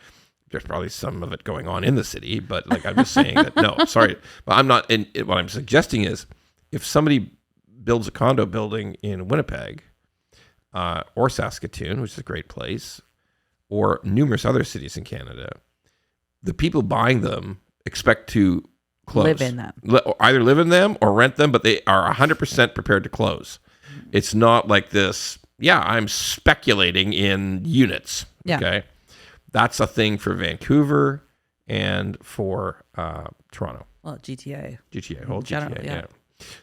There's probably some of it going on in the city, but like I'm just saying that. No, sorry, but I'm not. What I'm suggesting is, if somebody builds a condo building in Winnipeg or Saskatoon, which is a great place, or numerous other cities in Canada, the people buying them expect to close. Live in them. Either live in them or rent them, but they are 100% prepared to close. It's not like this, I'm speculating in units. Yeah. Okay. That's a thing for Vancouver and for Toronto. Well, GTA. Whole GTA, yeah.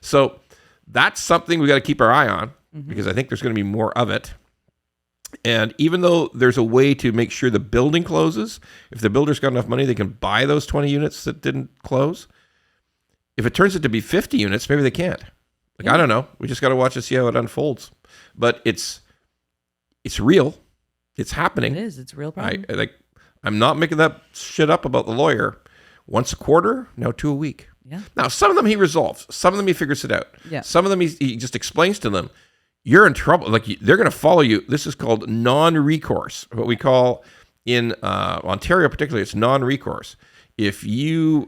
So that's something we got to keep our eye on because I think there's going to be more of it. And even though there's a way to make sure the building closes, if the builder's got enough money, they can buy those 20 units that didn't close. If it turns out to be 50 units, maybe they can't. I don't know. We just got to watch and see how it unfolds. But it's real. It's happening. It is. It's a real problem. I'm not making that shit up about the lawyer. Once a quarter, now 2 a week. Yeah. Now, some of them he resolves. Some of them he figures it out. Yeah. Some of them he just explains to them, you're in trouble. Like they're going to follow you. This is called non-recourse. What we call in Ontario, particularly, it's non-recourse. If you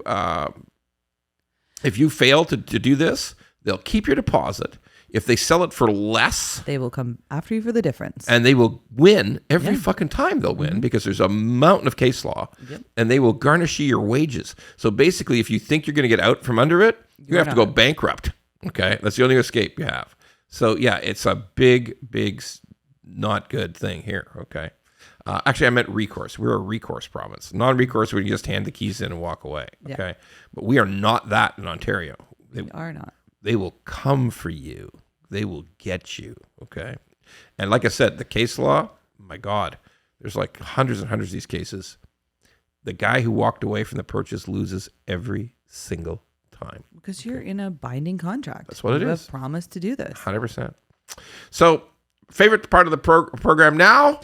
fail to do this, they'll keep your deposit. If they sell it for less, they will come after you for the difference, and they will win every fucking time. They'll win because there's a mountain of case law, and they will garnish you your wages. So basically, if you think you're going to get out from under it, you have to go bankrupt. Okay, that's the only escape you have. So yeah, it's a big, not good thing here. Okay, actually, I meant recourse. We're a recourse province. Non-recourse, we can just hand the keys in and walk away. Okay, but we are not that in Ontario. We are not. They will come for you. They will get you. Okay, and like I said, the case law. My God, there's like hundreds and hundreds of these cases. The guy who walked away from the purchase loses every single time. Because you're in a binding contract. That's what it is. You have promised to do this. 100%. So, favorite part of the program now?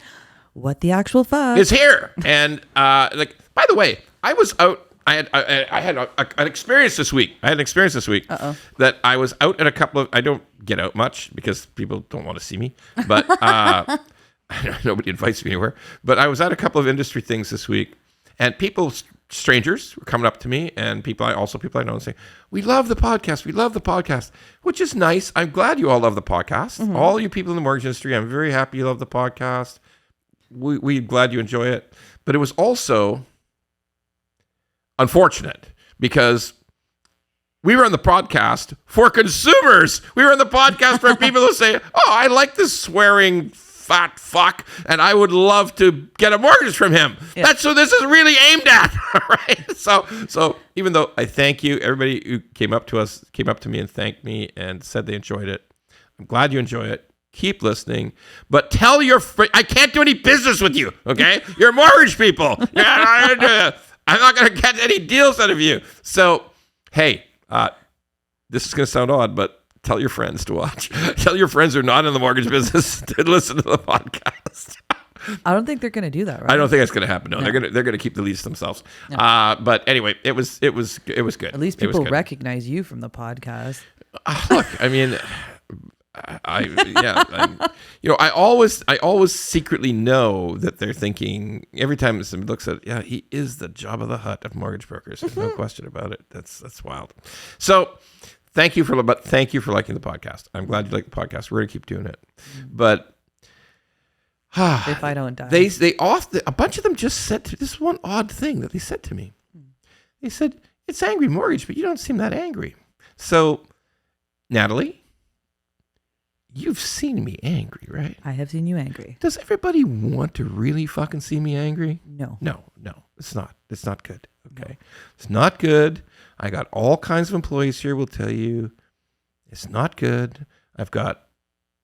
What the actual fuck? Is here. And, by the way, I was out. I had an experience this week. Uh-oh. That I was out at a couple of. I don't get out much because people don't want to see me. But nobody invites me anywhere. But I was at a couple of industry things this week, and strangers were coming up to me, and people I know, and saying, "We love the podcast," which is nice. I'm glad you all love the podcast. Mm-hmm. All you people in the mortgage industry, I'm very happy you love the podcast. We're glad you enjoy it. But it was also unfortunate because we were on the podcast for consumers. We were on the podcast for people who say, "Oh, I like this swearing fat fuck, and I would love to get a mortgage from him. Yeah. That's what this is really aimed at, right? So even though I thank you, everybody who came up to me and thanked me and said they enjoyed it. I'm glad you enjoy it. Keep listening, but tell your I can't do any business with you, okay? You're mortgage people. Yeah, I'm not going to get any deals out of you. So, hey, this is going to sound odd, but tell your friends to watch. Tell your friends who are not in the mortgage business to listen to the podcast. I don't think they're going to do that, right? I don't think that's going to happen. No. They're going to keep the leads themselves. No. But anyway, it was good. At least people recognize you from the podcast. Look, I mean, I always secretly know that they're thinking every time somebody looks at it, yeah, he is the Jabba the Hutt of mortgage brokers. There's no question about it. That's wild. So thank you for liking the podcast. I'm glad you like the podcast. We're gonna keep doing it. But if I don't die, a bunch of them just said this one odd thing that they said to me. They said, it's angry mortgage, but you don't seem that angry. So, Natalie, you've seen me angry, right? I have seen you angry. Does everybody want to really fucking see me angry? No. It's not good. Okay. No. It's not good. I got all kinds of employees here will tell you it's not good. I've got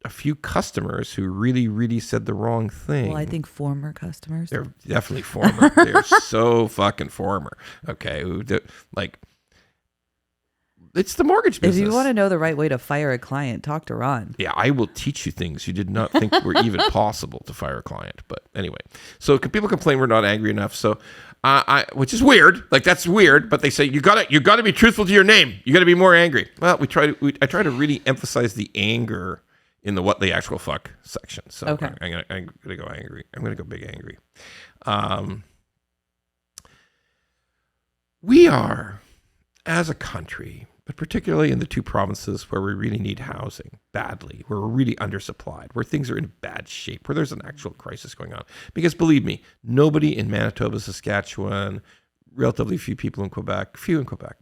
a few customers who really, really said the wrong thing. Well, I think former customers. They're definitely former. They're so fucking former. Okay. It's the mortgage business. If you want to know the right way to fire a client, talk to Ron. Yeah, I will teach you things you did not think were even possible to fire a client. But anyway, so people complain we're not angry enough. So, which is weird. Like that's weird. But they say you got to be truthful to your name. You got to be more angry. Well, I try to really emphasize the anger in the what the actual fuck section. So okay. I'm gonna go angry. I'm gonna go big angry. We are, as a country, but particularly in the two provinces where we really need housing badly, where we're really undersupplied, where things are in bad shape, where there's an actual crisis going on. Because believe me, nobody in Manitoba, Saskatchewan, relatively few people in Quebec,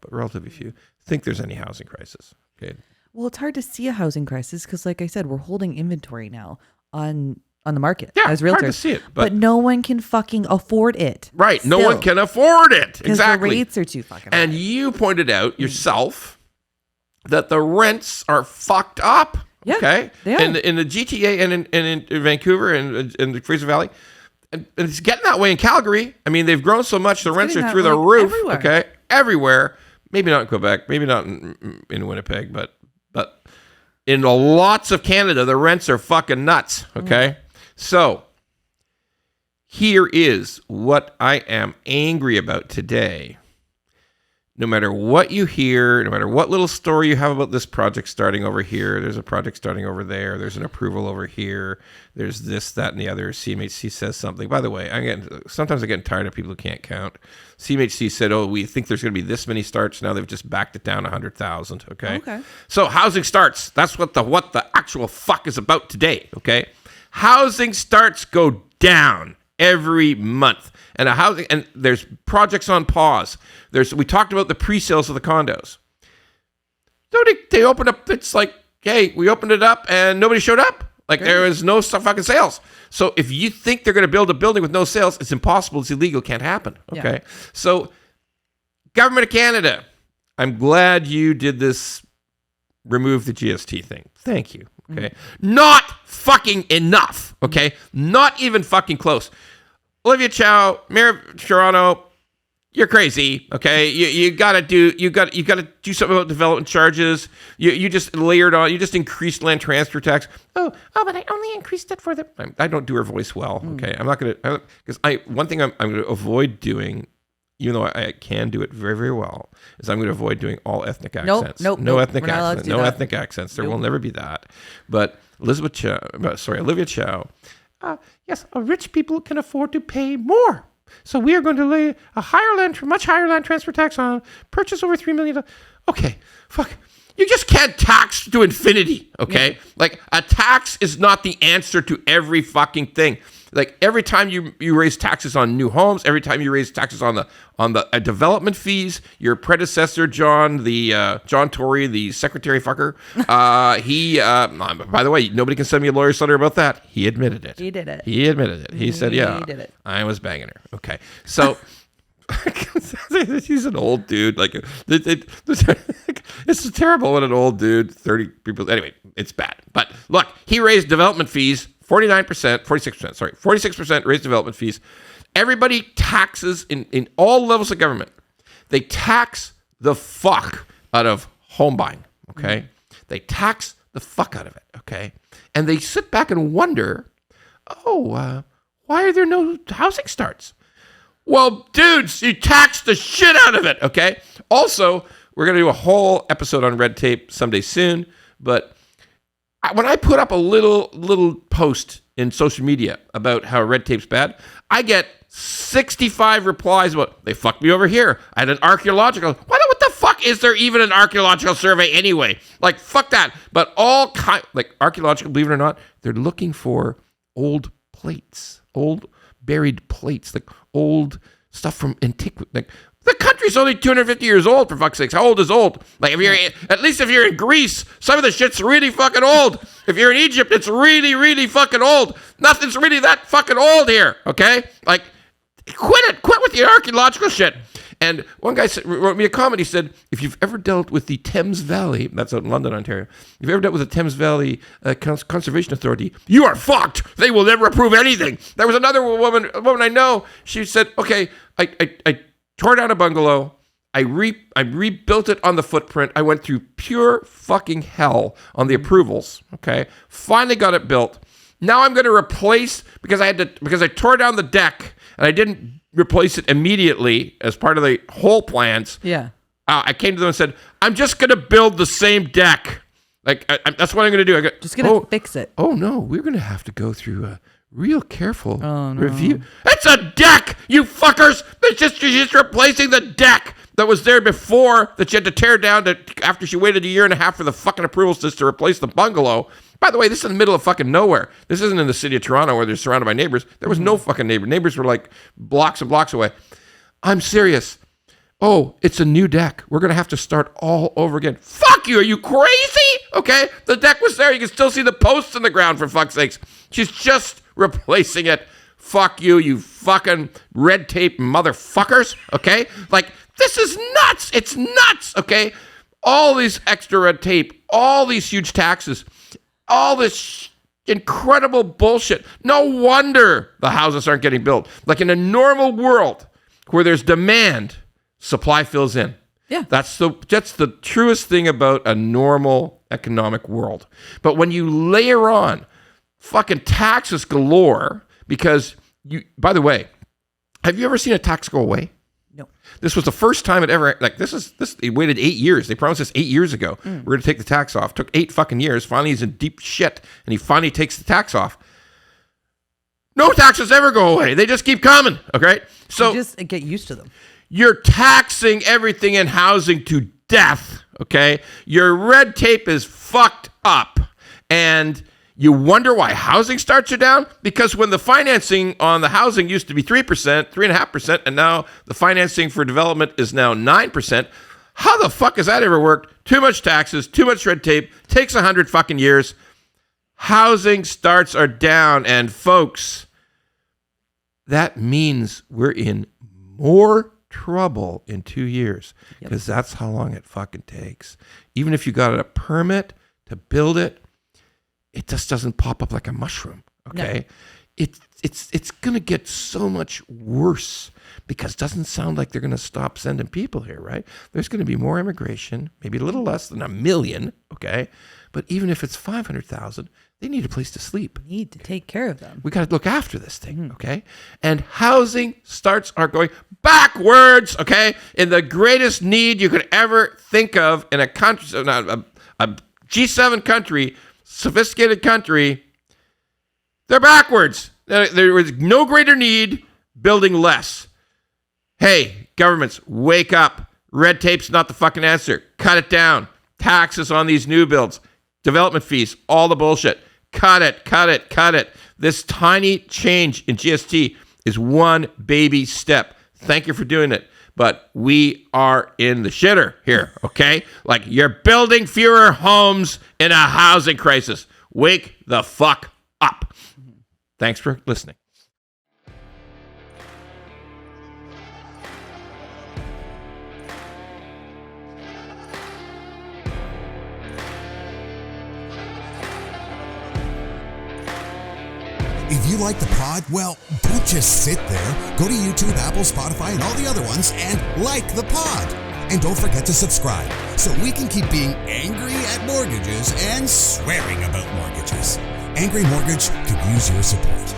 but relatively few, think there's any housing crisis. Okay. Well, it's hard to see a housing crisis because, like I said, we're holding inventory now on the market as realtors. Hard to see it, but no one can fucking afford it. Right. Still. No one can afford it. Exactly. The rates are too fucking high. And you pointed out yourself that the rents are fucked up. Yeah, okay. They are. In the GTA and in Vancouver and in the Fraser Valley. And it's getting that way in Calgary. I mean, they've grown so much, the rents are through the roof. Everywhere. Okay. Everywhere. Maybe not in Quebec, maybe not in Winnipeg, but in lots of Canada, the rents are fucking nuts. Okay. So here is what I am angry about today. No matter what you hear, no matter what little story you have about this project starting over here, there's a project starting over there, there's an approval over here, there's this, that, and the other. CMHC says something. By the way, sometimes I'm getting tired of people who can't count. CMHC said, we think there's going to be this many starts. Now they've just backed it down 100,000. Okay. So housing starts. That's what the actual fuck is about today. Okay. Housing starts go down every month. And there's projects on pause. We talked about the pre-sales of the condos. So they opened up. It's like, hey, we opened it up and nobody showed up. Like there was no fucking sales. So if you think they're going to build a building with no sales, it's impossible. It's illegal. Can't happen. Okay. Yeah. So Government of Canada, I'm glad you did this. Remove the GST thing. Thank you. Okay. Not fucking enough. Okay. Not even fucking close. Olivia Chow, Mayor of Toronto, you're crazy. Okay, you gotta do something about development charges. You just layered on. You just increased land transfer tax. Oh, but I only increased it for the. I don't do her voice well. Okay, I'm not gonna because one thing I'm gonna avoid doing, even though I can do it very very well, is I'm gonna avoid doing all ethnic accents. No ethnic accents. No ethnic accents. There will never be that. But Olivia Chow. Yes, rich people can afford to pay more. So we are going to lay much higher land transfer tax on purchase over $3 million. Okay, fuck. You just can't tax to infinity, okay? Yeah. Like, a tax is not the answer to every fucking thing. Like every time you raise taxes on new homes, every time you raise taxes on the development fees, your predecessor John Tory, the secretary fucker, he by the way, nobody can send me a lawyer's letter about that. He admitted it. He did it. He admitted it. He said, "Yeah, he did it. I was banging her." Okay, so. He's an old dude. Like it's terrible when an old dude, 30 people. Anyway, it's bad. But look, he raised development fees 46% raised development fees. Everybody taxes in all levels of government. They tax the fuck out of home buying. Okay, they tax the fuck out of it. Okay, and they sit back and wonder, why are there no housing starts? Well, dudes, you taxed the shit out of it, okay? Also, we're going to do a whole episode on red tape someday soon, but when I put up a little post in social media about how red tape's bad, I get 65 replies about, they fucked me over here. I had an archaeological. What the fuck is there even an archaeological survey anyway? Like, fuck that. But like archaeological, believe it or not, they're looking for old plates, old buried plates, like old stuff from antiquity. Like the country's only 250 years old, for fuck's sakes. How old is old? Like if you're in Greece, some of the shit's really fucking old. If you're in Egypt, it's really, really fucking old. Nothing's really that fucking old here. Okay, like quit with the archaeological shit. And one guy wrote me a comment. He said, if you've ever dealt with the Thames Valley, that's out in London, Ontario, if you've ever dealt with the Thames Valley Conservation Authority, you are fucked. They will never approve anything. There was another woman I know. She said, okay, I tore down a bungalow. I rebuilt it on the footprint. I went through pure fucking hell on the approvals. Okay, finally got it built. Now I'm going to replace because I tore down the deck and I didn't replace it immediately as part of the whole plans. Yeah. I came to them and said, I'm just going to build the same deck. Like, that's what I'm going to do. Just going to fix it. Oh, no, we're going to have to go through a real careful review. It's a deck, you fuckers. You're just replacing the deck that was there before that you had to tear down after she waited a year and a half for the fucking approvals just to replace the bungalow. By the way, this is in the middle of fucking nowhere. This isn't in the city of Toronto where they're surrounded by neighbors. There was no fucking neighbor. Neighbors were like blocks and blocks away. I'm serious. Oh, it's a new deck. We're going to have to start all over again. Fuck you. Are you crazy? Okay. The deck was there. You can still see the posts in the ground, for fuck's sakes. She's just replacing it. Fuck you, you fucking red tape motherfuckers. Okay. Like, this is nuts. It's nuts. Okay. All these extra red tape, all these huge taxes, all this incredible bullshit. No wonder the houses aren't getting built. Like in a normal world where there's demand, supply fills in. Yeah. That's the truest thing about a normal economic world. But when you layer on fucking taxes galore, because by the way, have you ever seen a tax go away? No. This was the first time it ever, like it waited 8 years. They promised us 8 years ago. We're going to take the tax off. Took 8 fucking years. Finally, he's in deep shit and he finally takes the tax off. No taxes ever go away. They just keep coming. Okay. So you just get used to them. You're taxing everything in housing to death. Okay. Your red tape is fucked up. And you wonder why housing starts are down? Because when the financing on the housing used to be 3%, 3.5%, and now the financing for development is now 9%, how the fuck has that ever worked? Too much taxes, too much red tape, takes 100 fucking years. Housing starts are down, and folks, that means we're in more trouble in 2 years because that's how long it fucking takes. Even if you got a permit to build it, it just doesn't pop up like a mushroom, okay? No. It's going to get so much worse because it doesn't sound like they're going to stop sending people here, right? There's going to be more immigration, maybe a little less than 1 million, okay? But even if it's 500,000, they need a place to sleep. We need to take care of them. We got to look after this thing, okay? And housing starts are going backwards, okay? In the greatest need you could ever think of in a country, a G7 country, sophisticated country, they're backwards. There was no greater need, building less. Hey, governments, wake up. Red tape's not the fucking answer. Cut it down. Taxes on these new builds, development fees, all the bullshit. Cut it. This tiny change in GST is one baby step. Thank you for doing it. But we are in the shitter here, okay? Like, you're building fewer homes in a housing crisis. Wake the fuck up. Thanks for listening. If you like the pod, well, don't just sit there. Go to YouTube, Apple, Spotify, and all the other ones and like the pod. And don't forget to subscribe so we can keep being angry at mortgages and swearing about mortgages. Angry Mortgage could use your support.